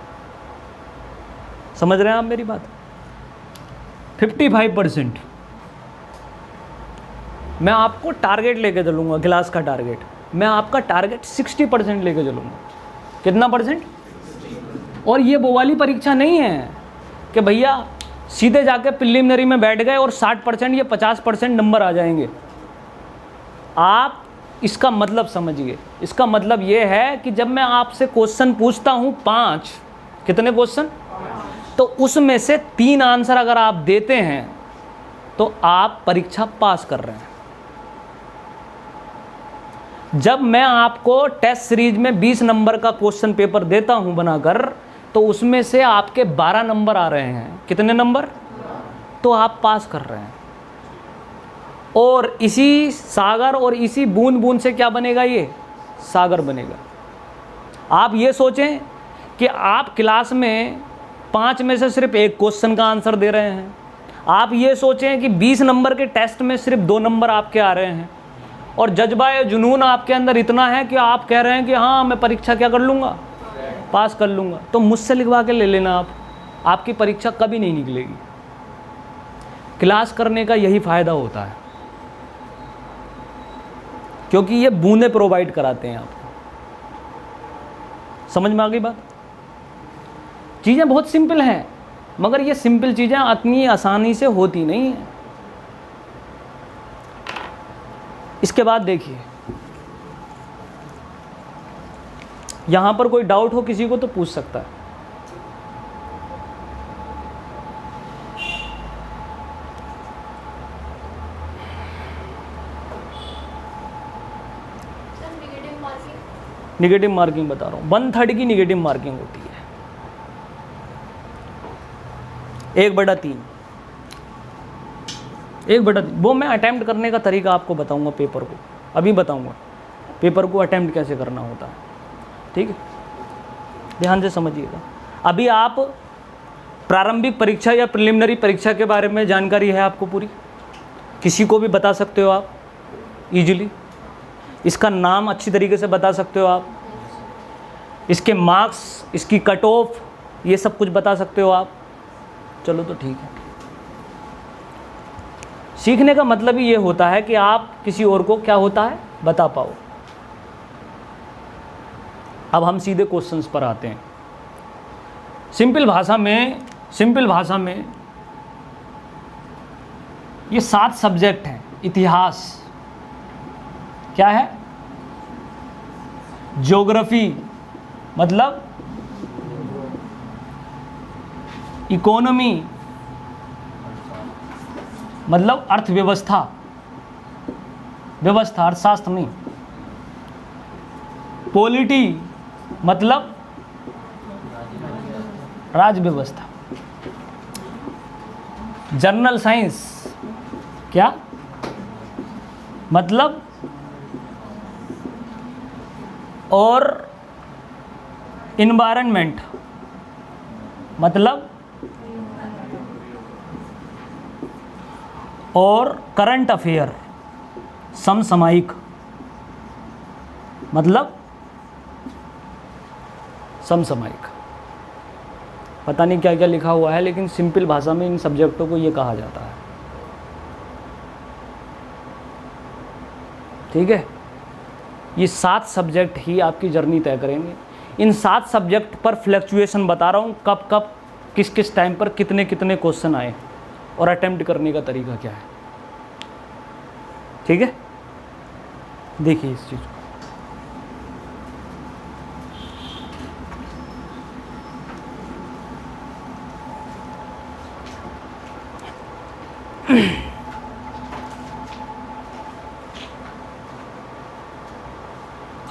समझ रहे हैं आप मेरी बात? 55%। मैं आपको टारगेट लेके चलूँगा, क्लास का टारगेट, मैं आपका टारगेट 60% लेके चलूँगा। कितना परसेंट? और ये वो वाली परीक्षा नहीं है कि भैया सीधे जाके प्रिलिमिनरी में बैठ गए और 60% या 50% नंबर आ जाएंगे। आप इसका मतलब समझिए। इसका मतलब ये है कि जब मैं आपसे क्वेश्चन पूछता हूँ 5, कितने क्वेश्चन, तो उसमें से 3 आंसर अगर आप देते हैं तो आप परीक्षा पास कर रहे हैं। जब मैं आपको टेस्ट सीरीज में 20 नंबर का क्वेश्चन पेपर देता हूं बनाकर, तो उसमें से आपके 12 नंबर आ रहे हैं। कितने नंबर? तो आप पास कर रहे हैं। और इसी सागर और इसी बूंद बूंद से क्या बनेगा, ये सागर बनेगा। आप ये सोचें कि आप क्लास में 5 में से सिर्फ 1 क्वेश्चन का आंसर दे रहे हैं। आप ये सोचें कि 20 नंबर के टेस्ट में सिर्फ 2 नंबर आपके आ रहे हैं, और जज्बा जुनून आपके अंदर इतना है कि आप कह रहे हैं कि हाँ मैं परीक्षा क्या कर लूँगा, पास कर लूँगा। तो मुझसे लिखवा के ले लेना आप, आपकी परीक्षा कभी नहीं निकलेगी। क्लास करने का यही फ़ायदा होता है, क्योंकि ये बूंदे प्रोवाइड कराते हैं आपको। समझ में आ गई बात? चीज़ें बहुत सिंपल हैं, मगर ये सिंपल चीज़ें इतनी आसानी से होती नहीं हैं। इसके बाद देखिए, यहाँ पर कोई डाउट हो किसी को तो पूछ सकता है। निगेटिव मार्किंग बता रहा हूँ, 1/3 की निगेटिव मार्किंग होती है, 1/3। 1/3 वो मैं अटैम्प्ट करने का तरीका आपको बताऊंगा, पेपर को अभी बताऊंगा, पेपर को अटैम्प्ट कैसे करना होता है। ठीक है, ध्यान से समझिएगा। अभी आप प्रारंभिक परीक्षा या प्रिलिमिनरी परीक्षा के बारे में जानकारी है आपको पूरी, किसी को भी बता सकते हो आप, इजीली। इसका नाम अच्छी तरीके से बता सकते हो आप, इसके मार्क्स, इसकी कट ऑफ, ये सब कुछ बता सकते हो आप। चलो तो ठीक है। सीखने का मतलब ही ये होता है कि आप किसी और को क्या होता है बता पाओ। अब हम सीधे क्वेश्चंस पर आते हैं। सिंपल भाषा में ये 7 सब्जेक्ट हैं। इतिहास क्या है? ज्योग्राफी मतलब इकोनॉमी मतलब अर्थव्यवस्था, व्यवस्था अर्थशास्त्र नहीं। पॉलिटी मतलब राज्य व्यवस्था। जनरल साइंस क्या मतलब, और इन्वायरमेंट मतलब, और करंट अफेयर समसामयिक मतलब समसामयिक। पता नहीं क्या क्या लिखा हुआ है, लेकिन सिंपल भाषा में इन सब्जेक्टों को ये कहा जाता है। ठीक है, ये 7 सब्जेक्ट ही आपकी जर्नी तय करेंगे। इन 7 सब्जेक्ट पर फ्लक्चुएशन बता रहा हूँ, कब कब किस किस टाइम पर कितने कितने क्वेश्चन आए और अटेम्प्ट करने का तरीका क्या है। ठीक है, देखिए इस चीज़ को।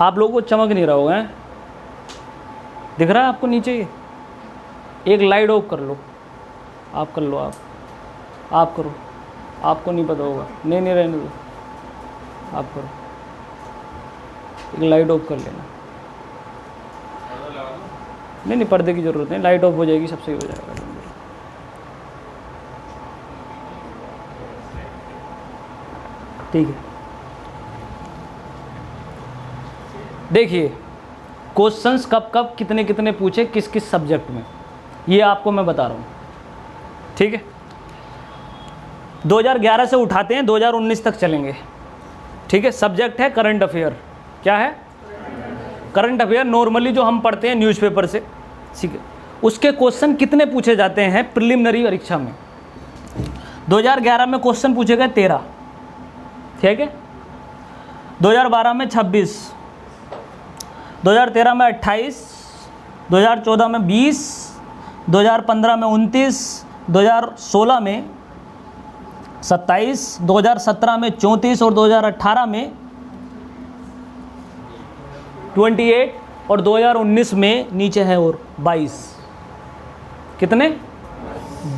आप लोगों को चमक नहीं रहा होगा, हैं? दिख रहा है आपको नीचे? ये एक लाइट ऑफ कर लो, आप कर लो, आप करो, आपको नहीं पता होगा। नहीं रहने दो, आप करो। एक लाइट ऑफ कर लेना। नहीं पर्दे की ज़रूरत नहीं, लाइट ऑफ हो जाएगी, सब सही हो जाएगा। ठीक है, देखिए क्वेश्चंस कब कब कितने कितने पूछे किस किस सब्जेक्ट में, ये आपको मैं बता रहा हूँ। ठीक है, 2011 से उठाते हैं, 2019 तक चलेंगे। ठीक है, सब्जेक्ट है करंट अफेयर। क्या है? करंट अफेयर नॉर्मली जो हम पढ़ते हैं न्यूज़पेपर से, ठीक है, उसके क्वेश्चन कितने पूछे जाते हैं प्रिलिमिनरी परीक्षा में। 2011 में क्वेश्चन पूछे गए 13, ठीक है, 2012 में 26, 2013 में 28, 2014 में 20, 2015 में 29, 2016 में 27, 2017 में 34 और 2018 में 28 और 2019 में नीचे है और 22। कितने?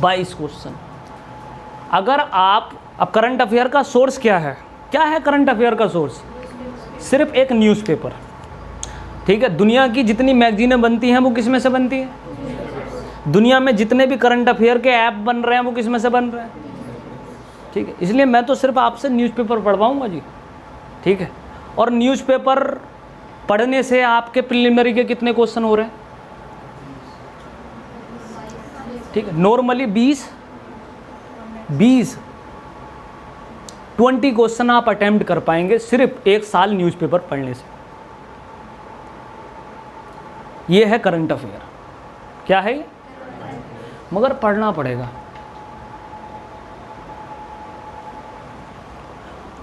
22 क्वेश्चन। अगर आप, अब करंट अफेयर का सोर्स क्या है? क्या है करंट अफेयर का सोर्स? सिर्फ एक न्यूज़पेपर। ठीक है, दुनिया की जितनी मैगजीनें बनती हैं वो किस में से बनती है? दुनिया में जितने भी करंट अफेयर के ऐप बन रहे हैं वो किस में से बन रहे हैं? ठीक है, इसलिए मैं तो सिर्फ आपसे न्यूज़पेपर पढ़वाऊंगा जी। ठीक है, और न्यूज़पेपर पढ़ने से आपके प्रिलिमिनरी के कितने क्वेश्चन हो रहे हैं? ठीक है, नॉर्मली 20 क्वेश्चन आप अटेम्प्ट कर पाएंगे सिर्फ एक साल न्यूज़पेपर पढ़ने से। ये है करंट अफेयर। क्या है ये? मगर पढ़ना पड़ेगा।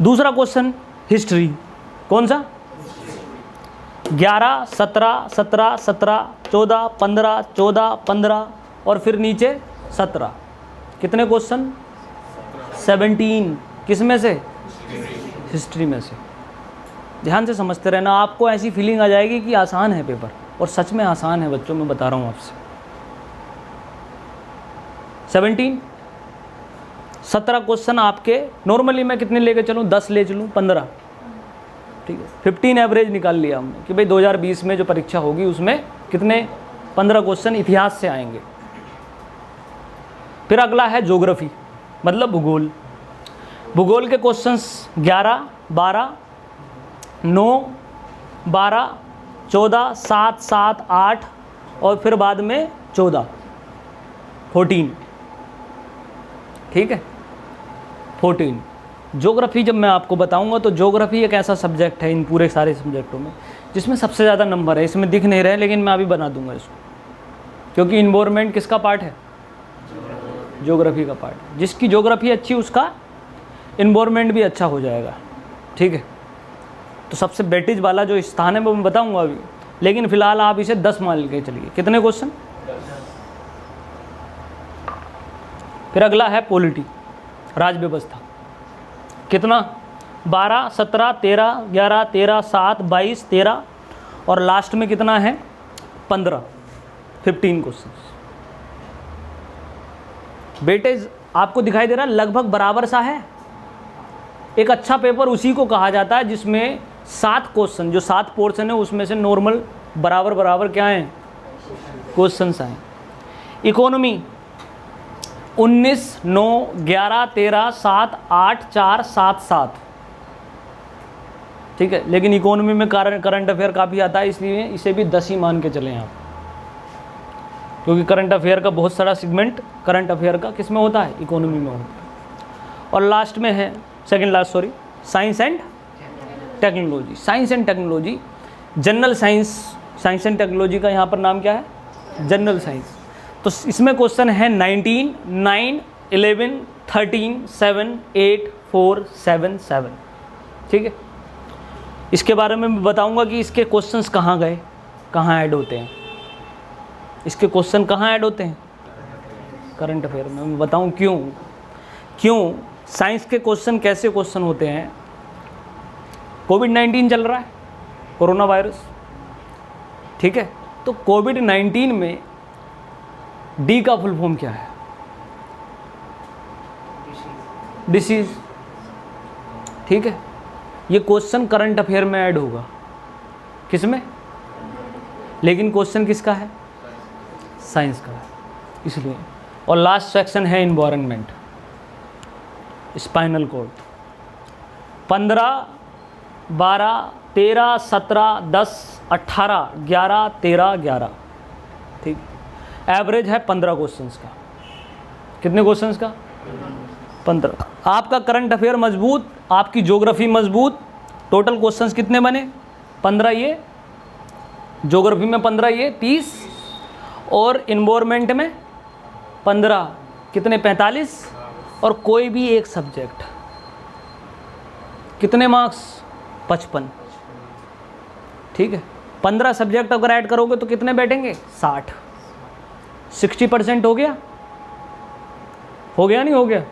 दूसरा क्वेश्चन हिस्ट्री। कौन सा? 11, 17, 17, 17, 14, 15, 14, 15 और फिर नीचे 17। कितने क्वेश्चन? 17। किस में से? हिस्ट्री में से। ध्यान से समझते रहना, आपको ऐसी फीलिंग आ जाएगी कि आसान है पेपर, और सच में आसान है बच्चों, मैं बता रहा हूँ आपसे। 17 क्वेश्चन आपके नॉर्मली मैं कितने लेके चलूँ? 10 ले चलूँ, 15। ठीक है, 15 एवरेज निकाल लिया हमने कि भाई 2020 में जो परीक्षा होगी उसमें कितने? 15 क्वेश्चन इतिहास से आएंगे। फिर अगला है ज्योग्राफी मतलब भूगोल। भूगोल के क्वेश्चंस 11, 12, 9, 12, 14, 7, 7, 8 और फिर बाद में 14, 14, ठीक है 14। ज्योग्राफी जब मैं आपको बताऊंगा तो ज्योग्राफी एक ऐसा सब्जेक्ट है इन पूरे सारे सब्जेक्टों में जिसमें सबसे ज़्यादा नंबर है। इसमें दिख नहीं रहे लेकिन मैं अभी बना दूंगा इसको, क्योंकि इन्वायरमेंट किसका पार्ट है? ज्योग्राफी का पार्ट। जिसकी ज्योग्राफी अच्छी उसका इन्वायरमेंट भी अच्छा हो जाएगा, ठीक है। तो सबसे बेटिज वाला जो स्थान है वो मैं बताऊंगा अभी, लेकिन फिलहाल आप इसे 10 मान के चलिए। कितने क्वेश्चन? फिर अगला है पॉलिटी, राज व्यवस्था। कितना? 12, 17, 13, 11, 13, 7, 22, 13 और लास्ट में कितना है? 15 क्वेश्चन। वेटेज आपको दिखाई दे रहा है लगभग बराबर सा है। एक अच्छा पेपर उसी को कहा जाता है जिसमें 7 क्वेश्चन, जो 7 पोर्शन है उसमें से नॉर्मल बराबर बराबर क्या हैं? क्वेश्चंस आए। इकोनॉमी 19, 9, 11, 13, 7, 8, 4, 7, 7, ठीक है। लेकिन इकोनॉमी में करंट अफेयर काफ़ी आता है, इसलिए इसे भी 10 ही मान के चलें आप, क्योंकि करंट अफेयर का बहुत सारा सेगमेंट करंट अफेयर का किस में होता है? इकोनॉमी में होता है। और लास्ट में है science and technology. Science and technology, general science and technology का यहाँ पर नाम क्या है? General science. तो इसमें क्वेश्चन है 19, 9, 11, 13, 7, 8, 4, 7, 7, ठीक है। इसके बारे में मैं बताऊंगा कि इसके क्वेश्चंस कहाँ गए, कहाँ ऐड होते हैं। इसके क्वेश्चन कहाँ ऐड होते हैं? करंट अफेयर में। मैं बताऊं क्यों साइंस के क्वेश्चन कैसे क्वेश्चन होते हैं। कोविड-19 चल रहा है, कोरोना वायरस, ठीक है। तो कोविड-19 में डी का फुल फॉर्म क्या है? डिसीज, ठीक है। ये क्वेश्चन करंट अफेयर में ऐड होगा, किसमें? लेकिन क्वेश्चन किसका है? साइंस का है, इसलिए। और लास्ट सेक्शन है इन्वायरमेंट, स्पाइनल कॉर्ड। 15, 12, 13, 17, 10, 18, 11, 13, 11, ठीक। एवरेज है 15 क्वेश्चंस का। कितने क्वेश्चंस का? 15। आपका करंट अफेयर मजबूत, आपकी ज्योग्राफी मजबूत। टोटल क्वेश्चंस कितने बने? 15 ये ज्योग्राफी में, 15 ये 30 और इन्वायरमेंट में 15, कितने? 45। और कोई भी एक सब्जेक्ट कितने मार्क्स? 55, ठीक है। 15 सब्जेक्ट अगर ऐड करोगे तो कितने बैठेंगे? 60। 60% हो गया नहीं हो गया?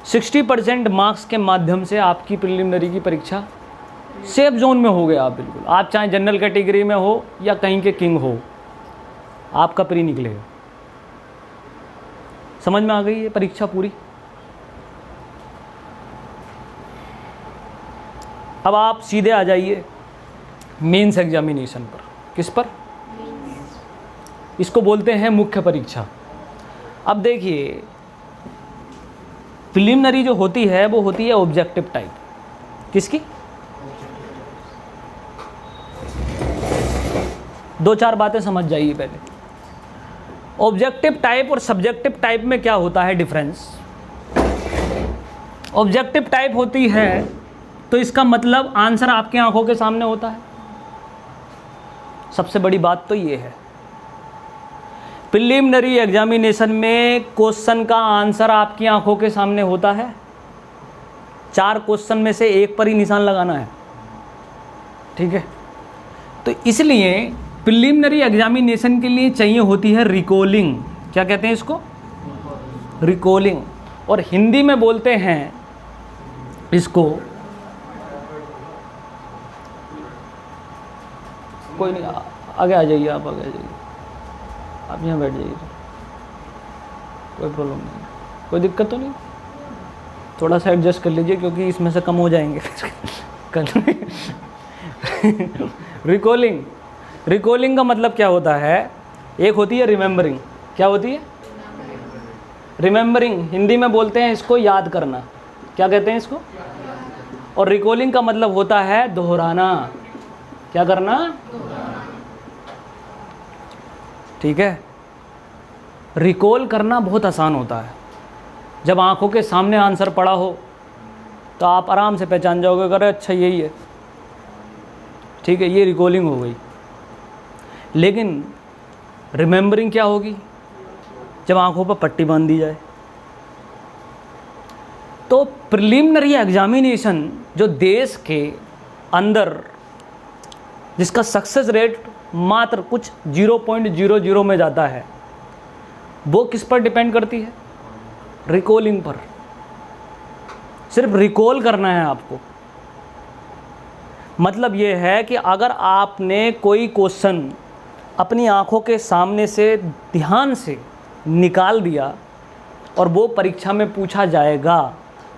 60% मार्क्स के माध्यम से आपकी प्रिलिमिनरी की परीक्षा सेफ जोन में हो गया आप बिल्कुल। आप चाहे जनरल कैटेगरी में हो या कहीं के किंग हो, आपका प्री निकलेगा। समझ में आ गई ये परीक्षा पूरी? अब आप सीधे आ जाइए मेंस एग्जामिनेशन पर। किस पर? इसको बोलते हैं मुख्य परीक्षा। अब देखिए, प्रिलिमिनरी जो होती है वो होती है ऑब्जेक्टिव टाइप। किसकी? 2-4 बातें समझ जाइए पहले। ऑब्जेक्टिव टाइप और सब्जेक्टिव टाइप में क्या होता है डिफरेंस? ऑब्जेक्टिव टाइप होती है तो इसका मतलब आंसर आपकी आंखों के सामने होता है। सबसे बड़ी बात तो ये है, प्रिलिमिनरी एग्जामिनेशन में क्वेश्चन का आंसर आपकी आंखों के सामने होता है। 4 क्वेश्चन में से एक पर ही निशान लगाना है, ठीक है। तो इसलिए प्रिलिमिनरी एग्जामिनेशन के लिए चाहिए होती है रिकॉलिंग। क्या कहते हैं इसको? रिकॉलिंग। और हिंदी में बोलते हैं इसको, कोई नहीं, आगे आ जाइए आप, आगे आ जाइए आप, यहाँ बैठ जाइए, कोई प्रॉब्लम नहीं, कोई दिक्कत तो नहीं। थोड़ा सा एडजस्ट कर लीजिए क्योंकि इसमें से कम हो जाएंगे कल। रिकॉलिंग, रिकॉलिंग का मतलब क्या होता है? एक होती है रिमेंबरिंग। क्या होती है? रिमेंबरिंग। हिंदी में बोलते हैं इसको याद करना। क्या कहते हैं इसको? और रिकॉलिंग का मतलब होता है दोहराना। क्या करना? ठीक है। रिकॉल करना बहुत आसान होता है। जब आंखों के सामने आंसर पड़ा हो तो आप आराम से पहचान जाओगे, अरे अच्छा यही है, ठीक है, ये रिकॉलिंग हो गई। लेकिन रिमेंबरिंग क्या होगी? जब आंखों पर पट्टी बांध दी जाए। तो प्रिलिमिनरी एग्जामिनेशन जो देश के अंदर जिसका सक्सेस रेट मात्र कुछ 0.00 में जाता है, वो किस पर डिपेंड करती है? रिकॉलिंग पर। सिर्फ रिकॉल करना है आपको। मतलब ये है कि अगर आपने कोई क्वेश्चन अपनी आंखों के सामने से ध्यान से निकाल दिया और वो परीक्षा में पूछा जाएगा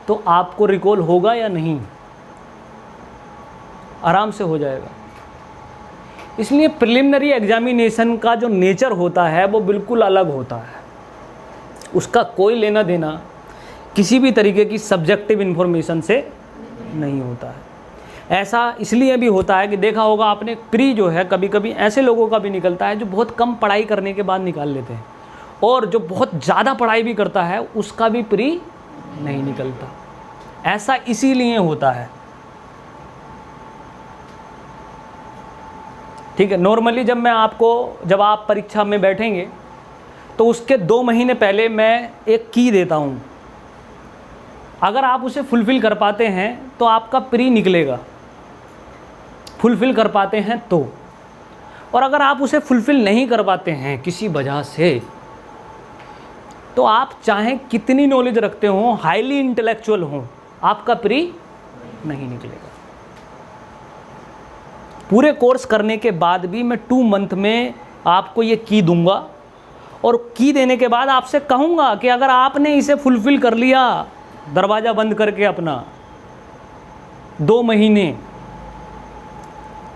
तो आपको रिकॉल होगा या नहीं? आराम से हो जाएगा। इसलिए प्रिलिमिनरी एग्जामिनेशन का जो नेचर होता है वो बिल्कुल अलग होता है। उसका कोई लेना देना किसी भी तरीके की सब्जेक्टिव इन्फॉर्मेशन से नहीं होता है। ऐसा इसलिए भी होता है कि देखा होगा आपने, प्री जो है कभी कभी ऐसे लोगों का भी निकलता है जो बहुत कम पढ़ाई करने के बाद निकाल लेते हैं, और जो बहुत ज़्यादा पढ़ाई भी करता है उसका भी प्री नहीं निकलता। ऐसा इसीलिए होता है। ठीक है। नॉर्मली जब आप परीक्षा में बैठेंगे तो उसके 2 महीने पहले मैं एक की देता हूँ। अगर आप उसे फुलफ़िल कर पाते हैं तो आपका प्री निकलेगा, फुलफ़िल कर पाते हैं तो। और अगर आप उसे फुलफ़िल नहीं कर पाते हैं किसी वजह से, तो आप चाहे कितनी नॉलेज रखते हो, हाईली इंटेलेक्चुअल हो, आपका प्री नहीं निकलेगा। पूरे कोर्स करने के बाद भी मैं 2 मंथ में आपको ये की दूंगा, और की देने के बाद आपसे कहूँगा कि अगर आपने इसे फुलफ़िल कर लिया दरवाज़ा बंद करके अपना 2 महीने,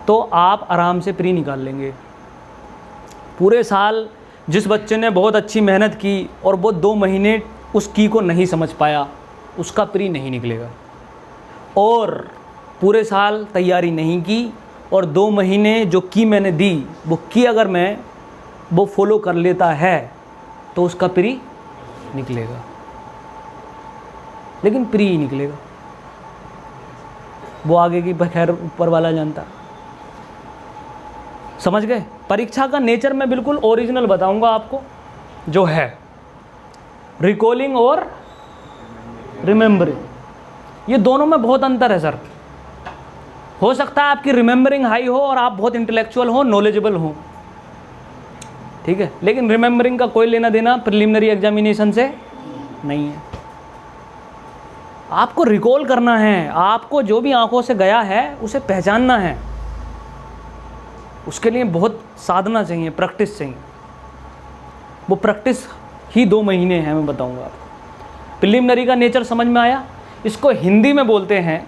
तो आप आराम से प्री निकाल लेंगे। पूरे साल जिस बच्चे ने बहुत अच्छी मेहनत की और वो 2 महीने उस की को नहीं समझ पाया, उसका प्री नहीं निकलेगा। और पूरे साल तैयारी नहीं की और 2 महीने जो की मैंने दी वो की अगर मैं वो फॉलो कर लेता है तो उसका प्री निकलेगा, लेकिन प्री ही निकलेगा। वो आगे की खैर ऊपर वाला जानता। समझ गए? परीक्षा का नेचर मैं बिल्कुल ओरिजिनल बताऊंगा आपको, जो है रिकॉलिंग और रिमेंबरिंग। ये दोनों में बहुत अंतर है सर। हो सकता है आपकी रिमेंबरिंग हाई हो और आप बहुत इंटेलेक्चुअल हो, नॉलेजेबल हो, ठीक है, लेकिन रिमेंबरिंग का कोई लेना देना प्रिलिमिनरी एग्जामिनेशन से नहीं है। आपको रिकॉल करना है, आपको जो भी आंखों से गया है उसे पहचानना है। उसके लिए बहुत साधना चाहिए, प्रैक्टिस चाहिए। वो प्रैक्टिस ही 2 महीने हैं, मैं बताऊंगा आपको। प्रिलिमिनरी का नेचर समझ में आया? इसको हिंदी में बोलते हैं,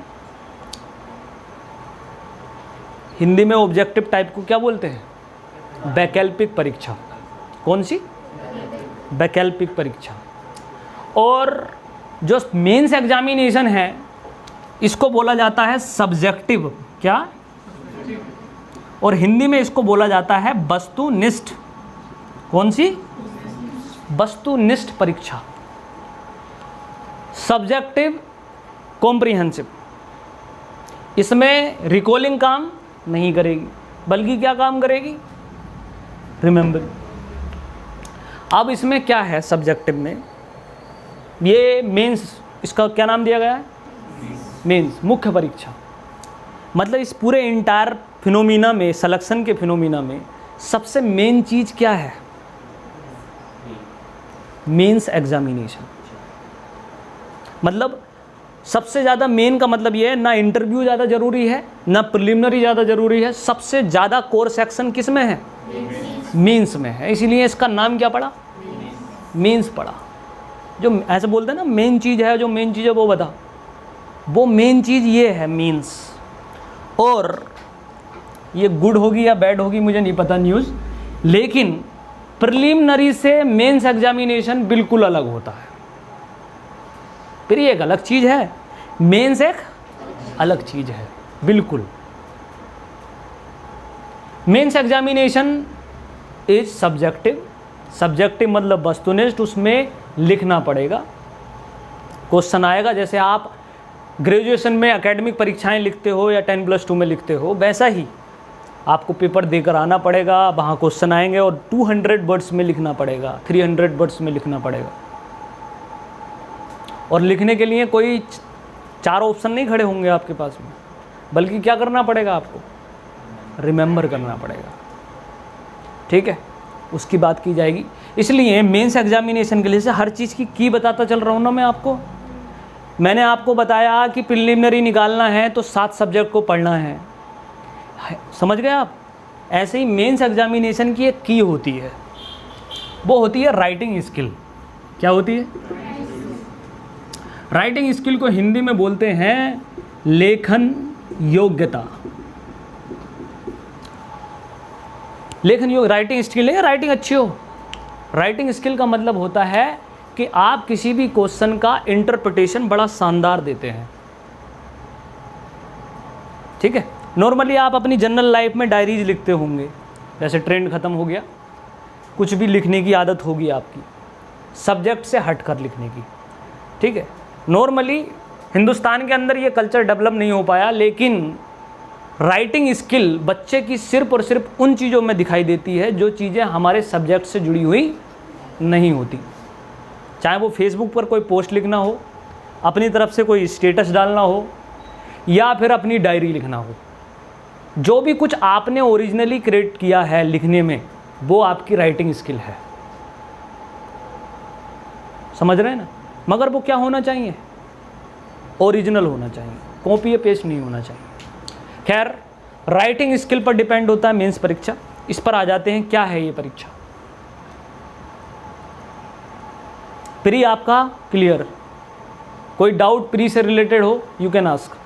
हिंदी में ऑब्जेक्टिव टाइप को क्या बोलते हैं? वैकल्पिक परीक्षा। कौन सी? वैकल्पिक परीक्षा। और जो मेंस एग्जामिनेशन है इसको बोला जाता है सब्जेक्टिव। क्या? और हिंदी में इसको बोला जाता है वस्तुनिष्ठ। कौन सी? वस्तुनिष्ठ परीक्षा। Subjective comprehensive. इसमें रिकॉलिंग काम नहीं करेगी, बल्कि क्या काम करेगी? रिमेंबरिंग। अब इसमें क्या है सब्जेक्टिव में? ये मेंस, इसका क्या नाम दिया गया है? मेंस, मुख्य परीक्षा। मतलब इस पूरे इंटायर फिनोमिना में, सिलेक्शन के फिनोमिना में सबसे मेन चीज़ क्या है? Mains examination. मतलब सबसे ज़्यादा मेन का मतलब ये है, ना इंटरव्यू ज़्यादा ज़रूरी है, ना प्रिलिमिनरी ज़्यादा ज़रूरी है, सबसे ज़्यादा कोर सेक्शन किस में है? मेंस में है। इसीलिए इसका नाम क्या पड़ा? मेंस पड़ा। जो ऐसे बोलते हैं ना मेन चीज़ है, जो मेन चीज़ है वो बता, वो मेन चीज़ ये है मेंस। और ये गुड होगी या बैड होगी मुझे नहीं पता न्यूज़, लेकिन प्रिलिमिनरी से मेंस एग्जामिनेशन बिल्कुल अलग होता है। फिर ये एक अलग चीज़ है मेंस एक अलग चीज़ है, बिल्कुल। Mains examination is subjective, subjective मतलब वस्तुनिष्ठ, उसमें लिखना पड़ेगा, क्वेश्चन आएगा। जैसे आप ग्रेजुएशन में एकेडमिक परीक्षाएं लिखते हो या 10+2 में लिखते हो, वैसा ही आपको पेपर देकर आना पड़ेगा, वहाँ क्वेश्चन आएंगे और 200 वर्ड्स में लिखना पड़ेगा, 300 वर्ड्स में लिखना पड़ेगा। और लिखने के लिए कोई 4 ऑप्शन नहीं खड़े होंगे आपके पास में, बल्कि क्या करना पड़ेगा आपको, रिमेंबर करना पड़ेगा, ठीक है, उसकी बात की जाएगी। इसलिए मेंस एग्जामिनेशन के लिए से हर चीज़ की बताता चल रहा हूँ ना मैं आपको। मैंने आपको बताया कि प्रिलिमिनरी निकालना है तो 7 सब्जेक्ट को पढ़ना है, समझ गए आप। ऐसे ही मेंस एग्जामिनेशन की एक की होती है, वो होती है राइटिंग स्किल। क्या होती है? राइटिंग स्किल को हिंदी में बोलते हैं लेखन योग्यता। लेखन योग्य राइटिंग स्किल है, राइटिंग अच्छी हो। राइटिंग स्किल का मतलब होता है कि आप किसी भी क्वेश्चन का इंटरप्रिटेशन बड़ा शानदार देते हैं, ठीक है। नॉर्मली आप अपनी जनरल लाइफ में डायरीज लिखते होंगे, जैसे ट्रेंड ख़त्म हो गया, कुछ भी लिखने की आदत होगी आपकी, सब्जेक्ट से हटकर लिखने की, ठीक है। नॉर्मली हिंदुस्तान के अंदर ये कल्चर डेवलप नहीं हो पाया, लेकिन राइटिंग स्किल बच्चे की सिर्फ और सिर्फ उन चीज़ों में दिखाई देती है जो चीज़ें हमारे सब्जेक्ट से जुड़ी हुई नहीं होती। चाहे वो फेसबुक पर कोई पोस्ट लिखना हो, अपनी तरफ से कोई स्टेटस डालना हो, या फिर अपनी डायरी लिखना हो, जो भी कुछ आपने ओरिजिनली क्रिएट किया है लिखने में, वो आपकी राइटिंग स्किल है। समझ रहे हैं ना? मगर वो क्या होना चाहिए? ओरिजिनल होना चाहिए, कॉपी या पेस्ट नहीं होना चाहिए। खैर, राइटिंग स्किल पर डिपेंड होता है मेंस परीक्षा। इस पर आ जाते हैं, क्या है ये परीक्षा। प्री आपका क्लियर, कोई डाउट प्री से रिलेटेड हो, यू कैन आस्क।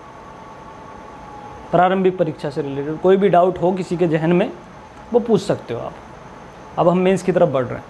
प्रारंभिक परीक्षा से रिलेटेड कोई भी डाउट हो किसी के जहन में, वो पूछ सकते हो आप। अब हम मेंस की तरफ बढ़ रहे हैं।